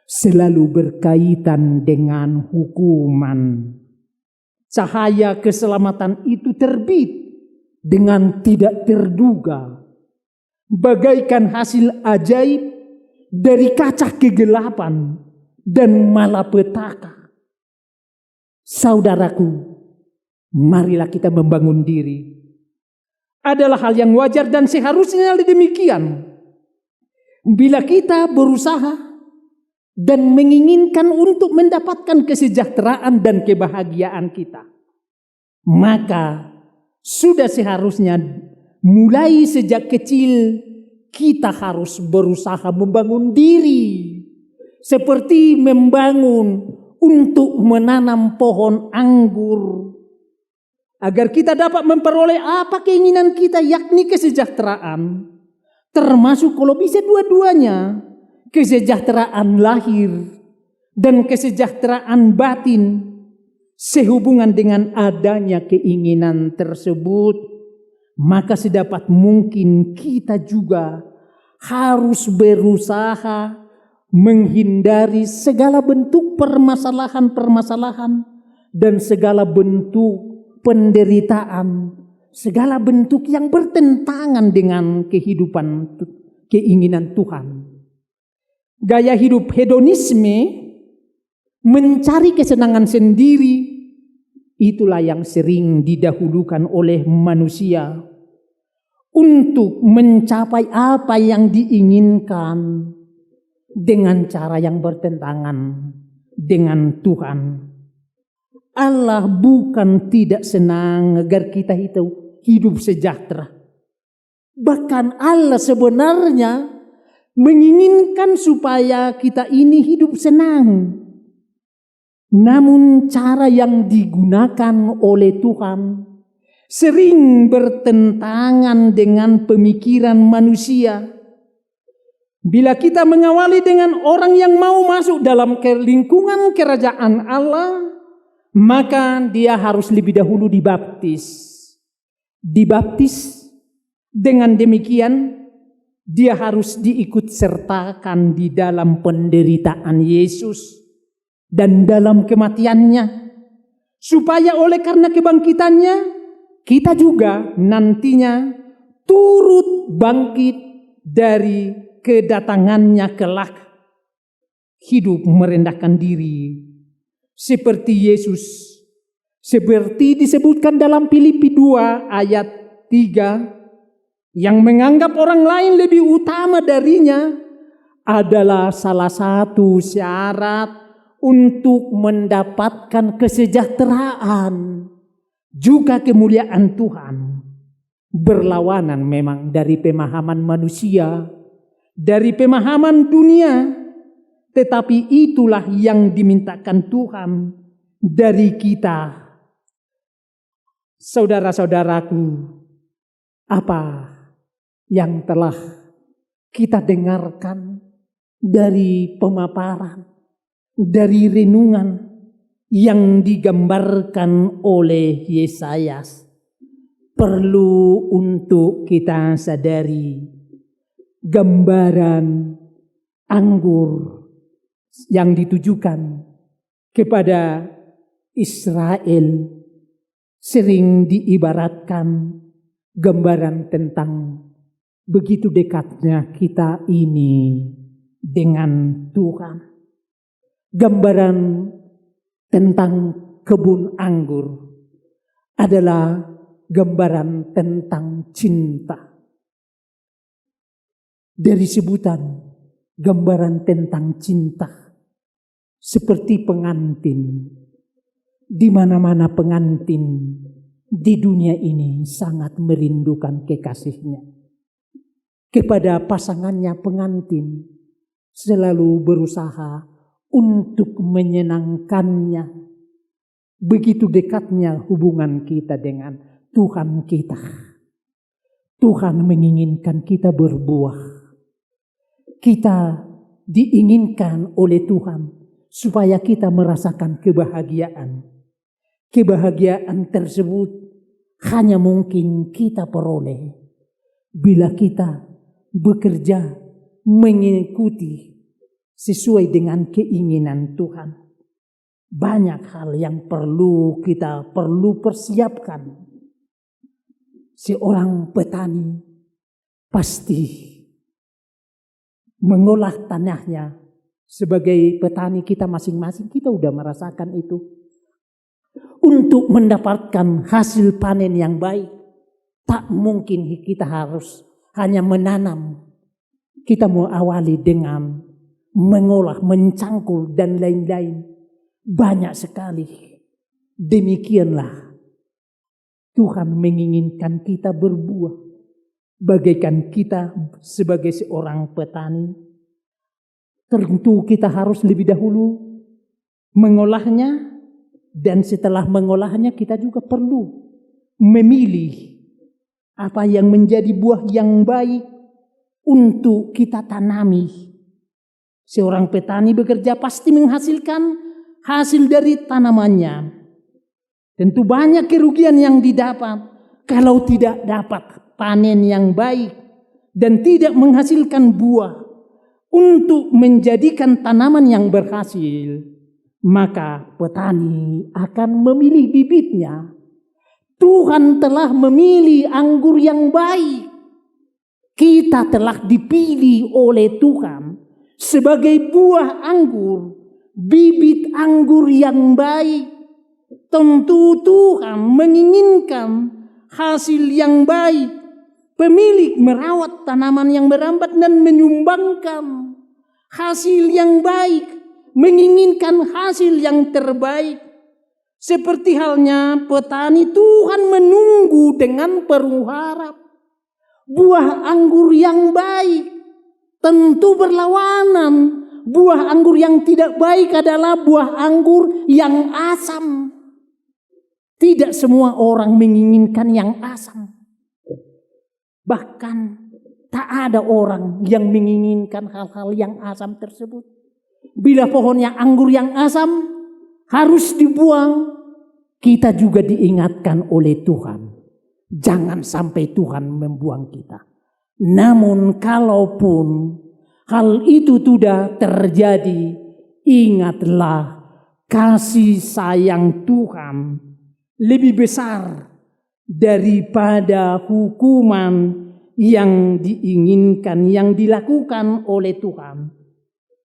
selalu berkaitan dengan hukuman. Cahaya keselamatan itu terbit dengan tidak terduga, bagaikan hasil ajaib dari kaca kegelapan dan malapetaka. Saudaraku, marilah kita membangun diri. Adalah hal yang wajar dan seharusnya demikian. Bila kita berusaha dan menginginkan untuk mendapatkan kesejahteraan dan kebahagiaan kita, maka sudah seharusnya mulai sejak kecil kita harus berusaha membangun diri. Seperti membangun untuk menanam pohon anggur. Agar kita dapat memperoleh apa keinginan kita, yakni kesejahteraan. Termasuk kalau bisa dua-duanya. Kesejahteraan lahir dan kesejahteraan batin. Sehubungan dengan adanya keinginan tersebut, maka sedapat mungkin kita juga harus berusaha menghindari segala bentuk permasalahan-permasalahan dan segala bentuk penderitaan, segala bentuk yang bertentangan dengan kehidupan keinginan Tuhan. Gaya hidup hedonisme, mencari kesenangan sendiri, itulah yang sering didahulukan oleh manusia untuk mencapai apa yang diinginkan dengan cara yang bertentangan dengan Tuhan. Allah bukan tidak senang agar kita itu hidup sejahtera. Bahkan Allah sebenarnya menginginkan supaya kita ini hidup senang. Namun cara yang digunakan oleh Tuhan sering bertentangan dengan pemikiran manusia. Bila kita mengawali dengan orang yang mau masuk dalam lingkungan kerajaan Allah, maka dia harus lebih dahulu dibaptis. Dibaptis, dengan demikian dia harus diikut sertakan di dalam penderitaan Yesus dan dalam kematiannya, supaya oleh karena kebangkitannya kita juga nantinya turut bangkit dari kedatangannya kelak, hidup merendahkan diri seperti Yesus, seperti disebutkan dalam Filipi 2 ayat 3, yang menganggap orang lain lebih utama darinya adalah salah satu syarat untuk mendapatkan kesejahteraan juga kemuliaan Tuhan. Berlawanan memang dari pemahaman manusia, dari pemahaman dunia, tetapi itulah yang dimintakan Tuhan dari kita. Saudara-saudaraku, apa yang telah kita dengarkan dari pemaparan, dari renungan yang digambarkan oleh Yesaya, perlu untuk kita sadari gambaran anggur yang ditujukan kepada Israel sering diibaratkan gambaran tentang begitu dekatnya kita ini dengan Tuhan. Gambaran tentang kebun anggur adalah gambaran tentang cinta. Dari sebutan gambaran tentang cinta, seperti pengantin, di mana-mana pengantin di dunia ini sangat merindukan kekasihnya. Kepada pasangannya pengantin selalu berusaha untuk menyenangkannya. Begitu dekatnya hubungan kita dengan Tuhan kita. Tuhan menginginkan kita berbuah. Kita diinginkan oleh Tuhan supaya kita merasakan kebahagiaan. Kebahagiaan tersebut hanya mungkin kita peroleh bila kita bekerja mengikuti sesuai dengan keinginan Tuhan. Banyak hal yang kita perlu persiapkan. Seorang petani pasti mengolah tanahnya. Sebagai petani kita masing-masing, kita udah merasakan itu. Untuk mendapatkan hasil panen yang baik, tak mungkin kita harus hanya menanam. Kita mau awali dengan mengolah, mencangkul dan lain-lain. Banyak sekali. Demikianlah Tuhan menginginkan kita berbuah. Bagaikan kita sebagai seorang petani, tentu kita harus lebih dahulu mengolahnya, dan setelah mengolahnya kita juga perlu memilih apa yang menjadi buah yang baik untuk kita tanami. Seorang petani bekerja pasti menghasilkan hasil dari tanamannya. Tentu banyak kerugian yang didapat kalau tidak dapat panen yang baik dan tidak menghasilkan buah untuk menjadikan tanaman yang berhasil. Maka petani akan memilih bibitnya. Tuhan telah memilih anggur yang baik. Kita telah dipilih oleh Tuhan sebagai buah anggur, bibit anggur yang baik. Tentu Tuhan menginginkan hasil yang baik. Pemilik merawat tanaman yang merambat dan menyumbangkan hasil yang baik, menginginkan hasil yang terbaik. Seperti halnya petani, Tuhan menunggu dengan penuh harap buah anggur yang baik. Tentu berlawanan. Buah anggur yang tidak baik adalah buah anggur yang asam. Tidak semua orang menginginkan yang asam. Bahkan tak ada orang yang menginginkan hal-hal yang asam tersebut. Bila pohonnya anggur yang asam harus dibuang, kita juga diingatkan oleh Tuhan. Jangan sampai Tuhan membuang kita. Namun kalaupun hal itu sudah terjadi, ingatlah kasih sayang Tuhan lebih besar daripada hukuman yang diinginkan, yang dilakukan oleh Tuhan.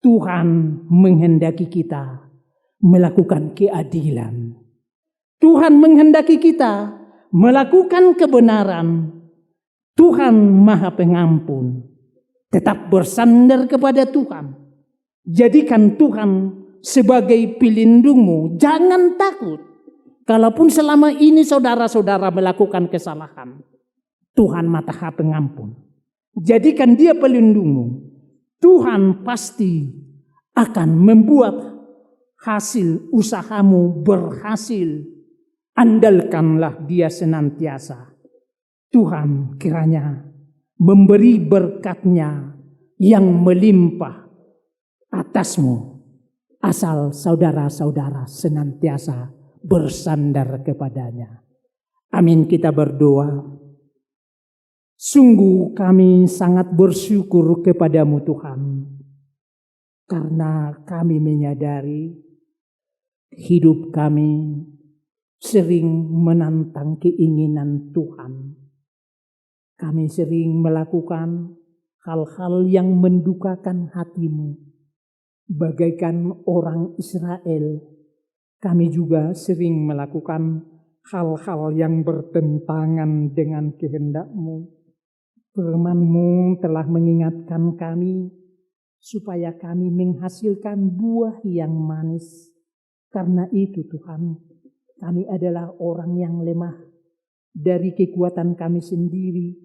Tuhan menghendaki kita melakukan keadilan. Tuhan menghendaki kita melakukan kebenaran. Tuhan Maha Pengampun. Tetap bersandar kepada Tuhan. Jadikan Tuhan sebagai pelindungmu. Jangan takut. Kalaupun selama ini saudara-saudara melakukan kesalahan, Tuhan Maha Pengampun. Jadikan Dia pelindungmu. Tuhan pasti akan membuat hasil usahamu berhasil. Andalkanlah Dia senantiasa. Tuhan kiranya memberi berkat-Nya yang melimpah atasmu, asal saudara-saudara senantiasa bersandar kepadanya. Amin, kita berdoa. Sungguh kami sangat bersyukur kepadamu Tuhan, karena kami menyadari hidup kami sering menantang keinginan Tuhan. Kami sering melakukan hal-hal yang mendukakan hatimu. Bagaikan orang Israel, kami juga sering melakukan hal-hal yang bertentangan dengan kehendak-Mu. Firman-Mu telah mengingatkan kami supaya kami menghasilkan buah yang manis. Karena itu Tuhan, kami adalah orang yang lemah. Dari kekuatan kami sendiri,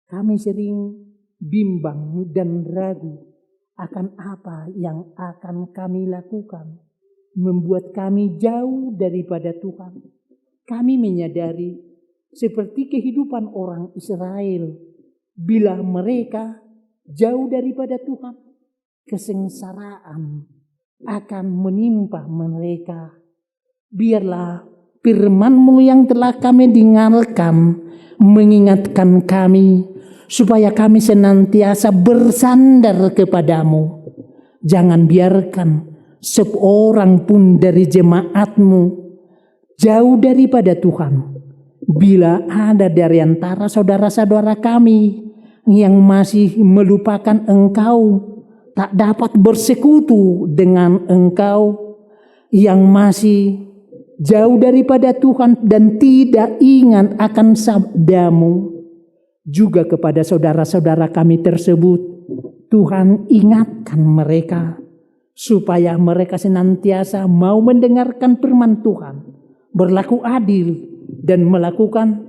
kami sering bimbang dan ragu akan apa yang akan kami lakukan. Membuat kami jauh daripada Tuhan. Kami menyadari seperti kehidupan orang Israel. Bila mereka jauh daripada Tuhan, kesengsaraan akan menimpa mereka. Biarlah firman-Mu yang telah kami dengarkan mengingatkan kami supaya kami senantiasa bersandar kepadamu. Jangan biarkan seorang pun dari jemaat-Mu jauh daripada Tuhan. Bila ada dari antara saudara-saudara kami yang masih melupakan Engkau, tak dapat bersekutu dengan Engkau, yang masih jauh daripada Tuhan dan tidak ingat akan sabda-Mu, juga kepada saudara-saudara kami tersebut, Tuhan ingatkan mereka supaya mereka senantiasa mau mendengarkan firman Tuhan, berlaku adil dan melakukan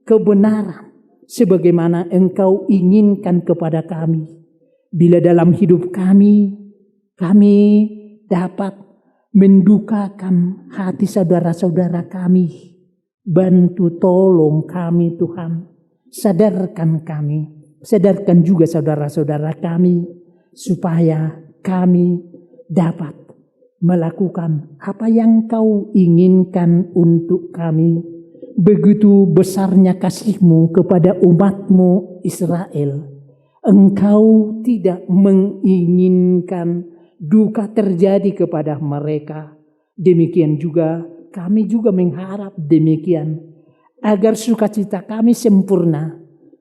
kebenaran sebagaimana Engkau inginkan kepada kami. Bila dalam hidup kami dapat mendukakan hati saudara-saudara kami, bantu tolong kami Tuhan, sadarkan kami, sadarkan juga saudara-saudara kami, supaya kami dapat melakukan apa yang Kau inginkan untuk kami. Begitu besarnya kasih-Mu kepada umat-Mu Israel. Engkau tidak menginginkan duka terjadi kepada mereka. Demikian juga kami juga mengharap demikian. Agar sukacita kami sempurna.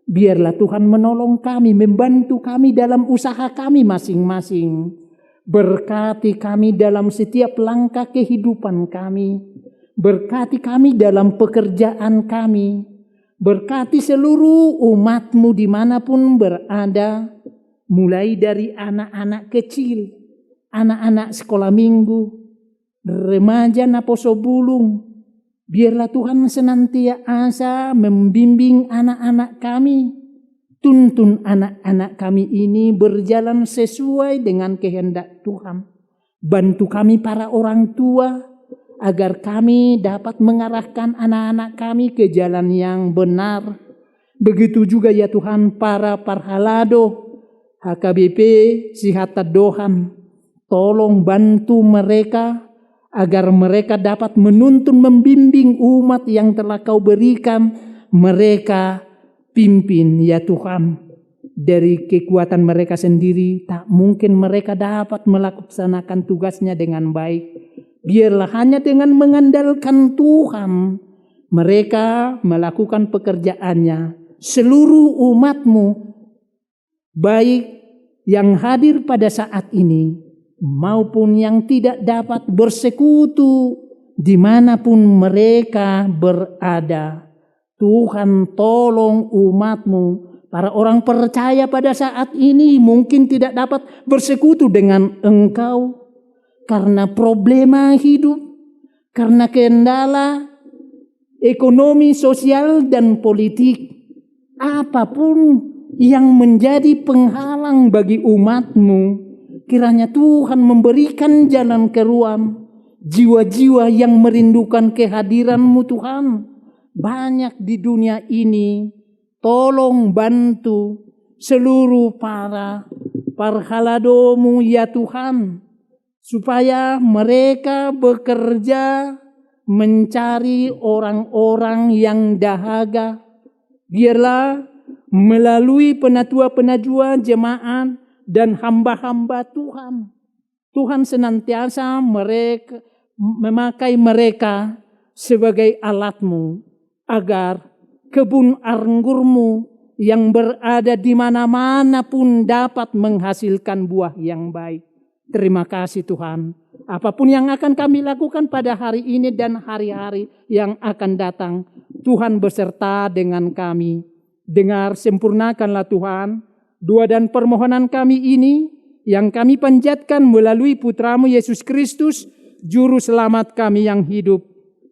Biarlah Tuhan menolong kami, membantu kami dalam usaha kami masing-masing. Berkati kami dalam setiap langkah kehidupan kami. Berkati kami dalam pekerjaan kami. Berkati seluruh umat-Mu dimanapun berada. Mulai dari anak-anak kecil, anak-anak sekolah minggu, remaja naposo bulung. Biarlah Tuhan senantiasa membimbing anak-anak kami. Tuntun anak-anak kami ini berjalan sesuai dengan kehendak Tuhan. Bantu kami para orang tua agar kami dapat mengarahkan anak-anak kami ke jalan yang benar. Begitu juga ya Tuhan para parhalado, HKBP, Sihata Dohan. Tolong bantu mereka agar mereka dapat menuntun membimbing umat yang telah Kau berikan mereka pimpin ya Tuhan. Dari kekuatan mereka sendiri tak mungkin mereka dapat melaksanakan tugasnya dengan baik. Biarlah hanya dengan mengandalkan Tuhan mereka melakukan pekerjaannya. Seluruh umat-Mu baik yang hadir pada saat ini maupun yang tidak dapat bersekutu dimanapun mereka berada. Tuhan tolong umat-Mu, para orang percaya pada saat ini mungkin tidak dapat bersekutu dengan Engkau karena problema hidup, karena kendala ekonomi, sosial, dan politik. Apapun yang menjadi penghalang bagi umat-Mu, kiranya Tuhan memberikan jalan keluar. Jiwa-jiwa yang merindukan kehadiran-Mu Tuhan banyak di dunia ini. Tolong bantu seluruh para parhalado-Mu ya Tuhan, supaya mereka bekerja mencari orang-orang yang dahaga. Biarlah melalui penatua-penatua jemaat dan hamba-hamba Tuhan, Tuhan senantiasa memakai mereka sebagai alat-Mu agar kebun anggur-Mu yang berada di mana-mana pun dapat menghasilkan buah yang baik. Terima kasih Tuhan. Apapun yang akan kami lakukan pada hari ini dan hari-hari yang akan datang, Tuhan beserta dengan kami. Dengar, sempurnakanlah Tuhan doa dan permohonan kami ini yang kami panjatkan melalui Putra-Mu Yesus Kristus, Juru Selamat kami yang hidup.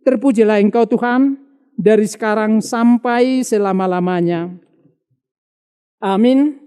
Terpujilah Engkau Tuhan, dari sekarang sampai selama-lamanya. Amin.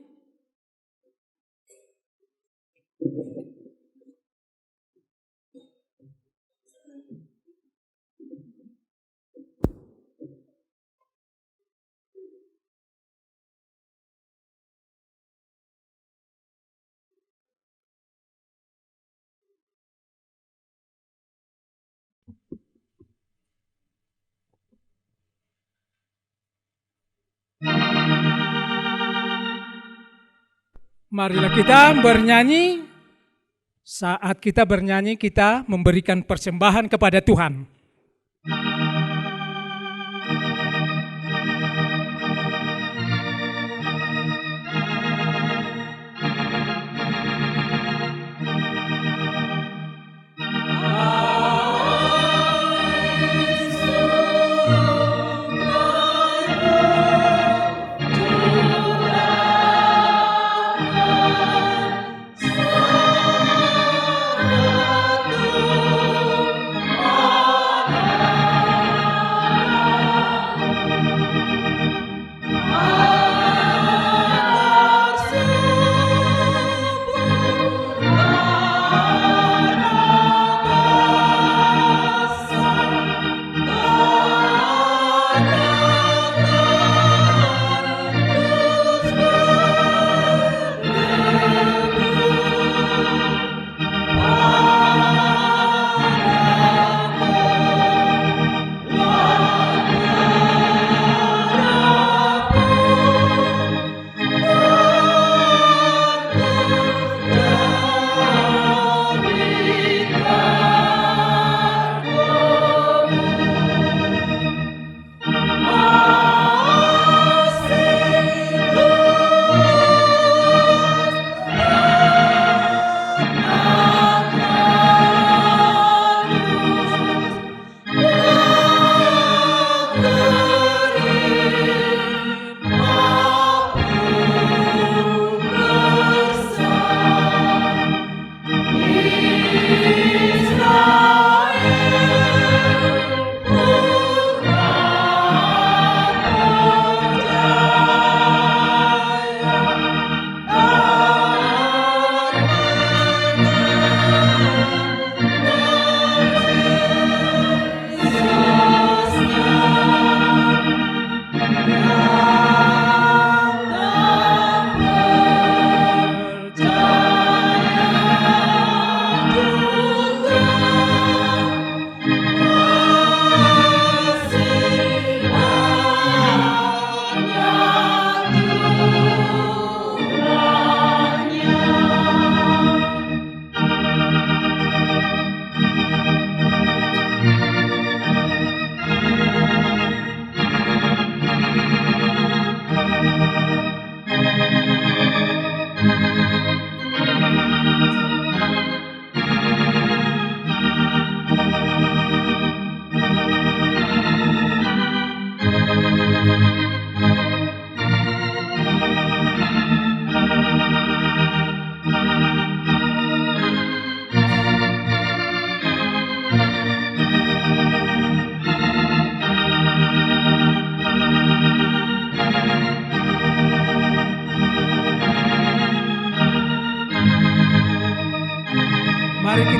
Marilah kita bernyanyi. Saat kita bernyanyi, kita memberikan persembahan kepada Tuhan.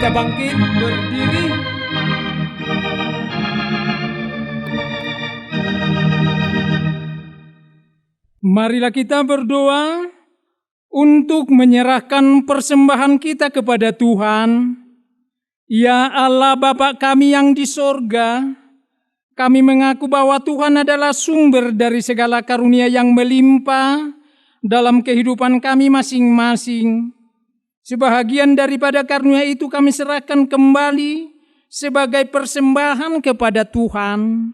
kita bangkit berdiri. Marilah kita berdoa untuk menyerahkan persembahan kita kepada Tuhan. Ya Allah Bapa kami yang di sorga, kami mengaku bahwa Tuhan adalah sumber dari segala karunia yang melimpah dalam kehidupan kami masing-masing. Sebahagian daripada karunia itu kami serahkan kembali sebagai persembahan kepada Tuhan.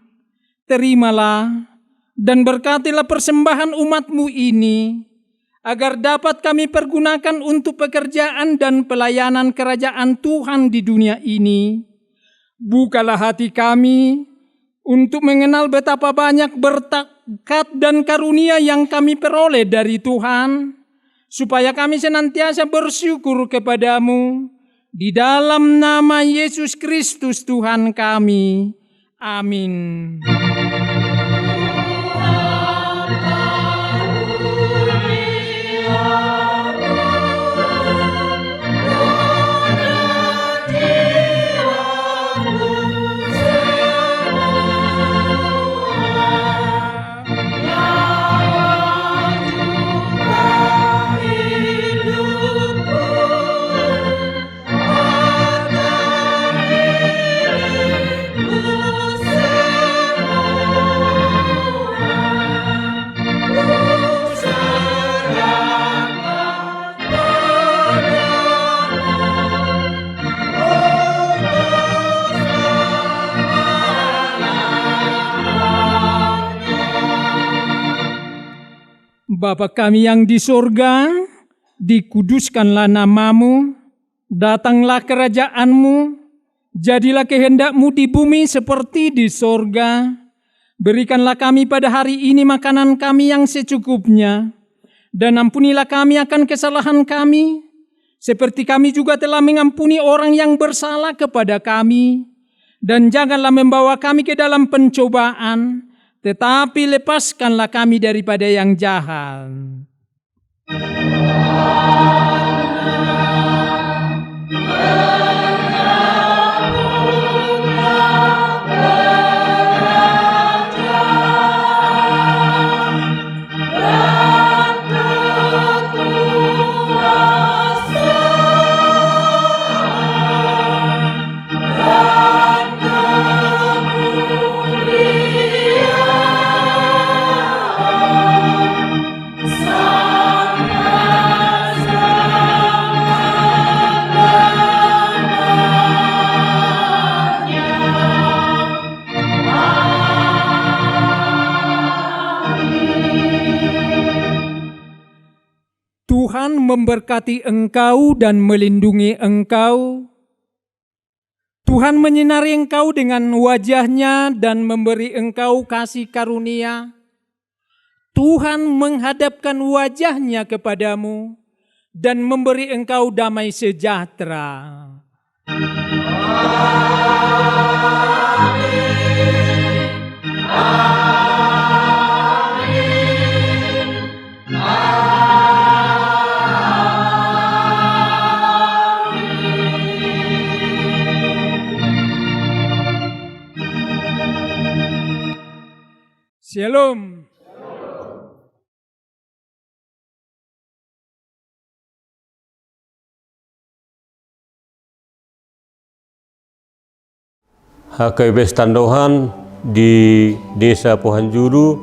Terimalah dan berkatilah persembahan umat-Mu ini, agar dapat kami pergunakan untuk pekerjaan dan pelayanan kerajaan Tuhan di dunia ini. Bukalah hati kami untuk mengenal betapa banyak berkat dan karunia yang kami peroleh dari Tuhan, supaya kami senantiasa bersyukur kepada-Mu. Di dalam nama Yesus Kristus Tuhan kami. Amin. Bapa kami yang di sorga, dikuduskanlah nama-Mu, datanglah kerajaan-Mu, jadilah kehendak-Mu di bumi seperti di sorga. Berikanlah kami pada hari ini makanan kami yang secukupnya, dan ampunilah kami akan kesalahan kami, seperti kami juga telah mengampuni orang yang bersalah kepada kami. Dan janganlah membawa kami ke dalam pencobaan, tetapi lepaskanlah kami daripada yang jahat. Tuhan memberkati engkau dan melindungi engkau. Tuhan menyinari engkau dengan wajah-Nya dan memberi engkau kasih karunia. Tuhan menghadapkan wajah-Nya kepadamu dan memberi engkau damai sejahtera. Shalom. HKBS Tandohan di Desa Pohanjuru,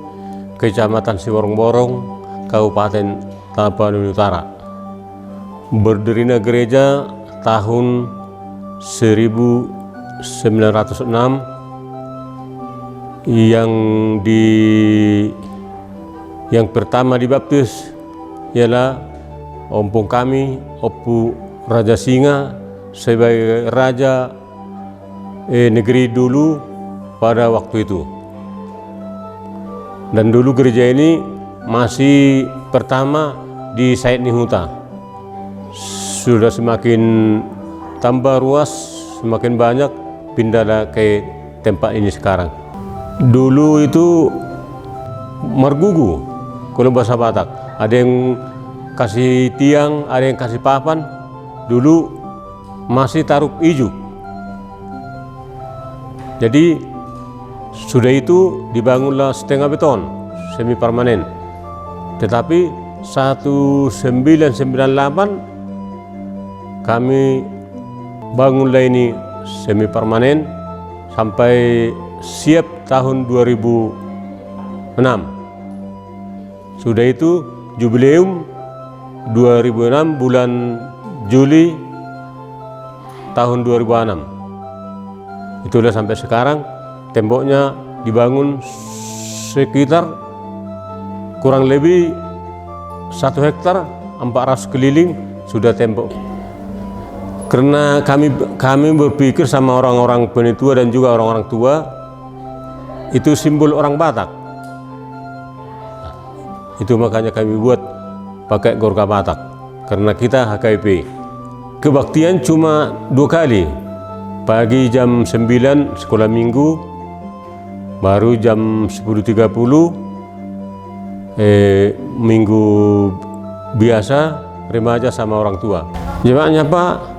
Kecamatan Siborong-Borong, Kabupaten Tapanuli Utara. Berdirinya gereja tahun 1906 yang pertama dibaptis ialah ompong kami, Opu Raja Singa, sebagai raja negeri dulu pada waktu itu. Dan dulu gereja ini masih pertama di Said Nihuta. Sudah semakin tambah ruas, semakin banyak, pindah ke tempat ini sekarang. Dulu itu margugu, kalau bahasa Batak. Ada yang kasih tiang, ada yang kasih papan. Dulu masih taruh ijuk. Jadi sudah itu dibangunlah setengah beton semi permanen. Tetapi 1998 kami bangunlah ini semi permanen sampai siap tahun 2006. Sudah itu jubileum 2006 bulan Juli tahun 2006. Itulah sampai sekarang temboknya dibangun sekitar kurang lebih 1 hektar 400 keliling sudah tembok. Karena kami berpikir sama orang-orang penetua dan juga orang-orang tua, itu simbol orang Batak. Itu makanya kami buat pakai Gorka Batak, karena kita HKIP. Kebaktian cuma 2 kali, pagi jam 9 sekolah minggu, baru jam 10.30 minggu biasa remaja sama orang tua. Jemaahnya Pak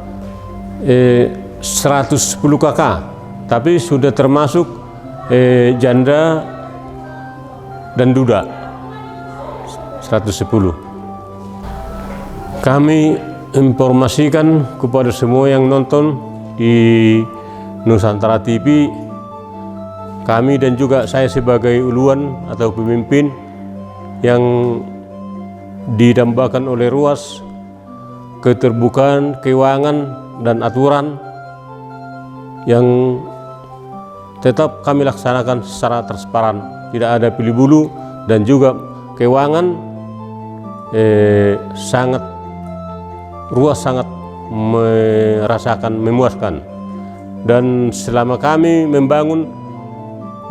110 kakak, tapi sudah termasuk janda dan duda 110. Kami informasikan kepada semua yang nonton di Nusantara TV, kami dan juga saya sebagai uluan atau pemimpin yang didambakan oleh ruas keterbukaan, keuangan, dan aturan yang tetap kami laksanakan secara transparan, tidak ada pilih bulu, dan juga keuangan ruas sangat merasakan memuaskan. Dan selama kami membangun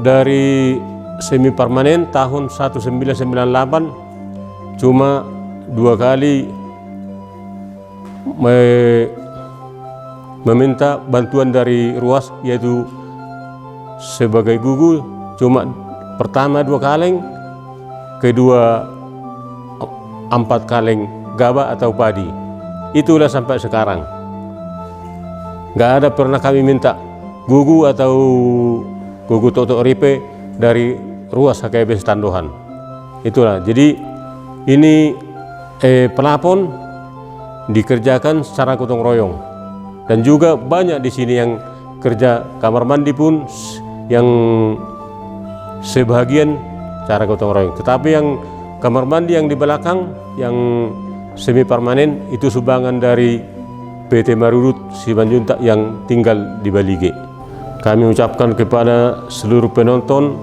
dari semi permanen tahun 1998 cuma 2 kali meminta bantuan dari ruas, yaitu sebagai gugu cuma pertama 2 kaleng, kedua 4 kaleng gabah atau padi. Itulah sampai sekarang. Nggak ada pernah kami minta gugu atau gugu Toto Ripe dari ruas HKIP Setandohan. Itulah. Jadi ini pelapon dikerjakan secara gotong royong, dan juga banyak di sini yang kerja kamar mandi pun yang sebagian cara gotong royong. Tetapi yang kamar mandi yang di belakang yang semi permanen itu sumbangan dari PT Marurut Simanjuntak yang tinggal di Balige. Kami ucapkan kepada seluruh penonton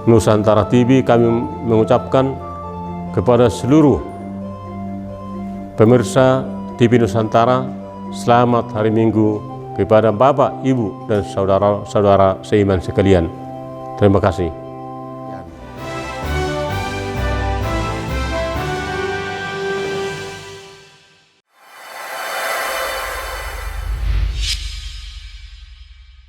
Nusantara TV, kami mengucapkan kepada seluruh pemirsa TV Nusantara, selamat hari Minggu kepada Bapak, Ibu, dan saudara-saudara seiman sekalian. Terima kasih.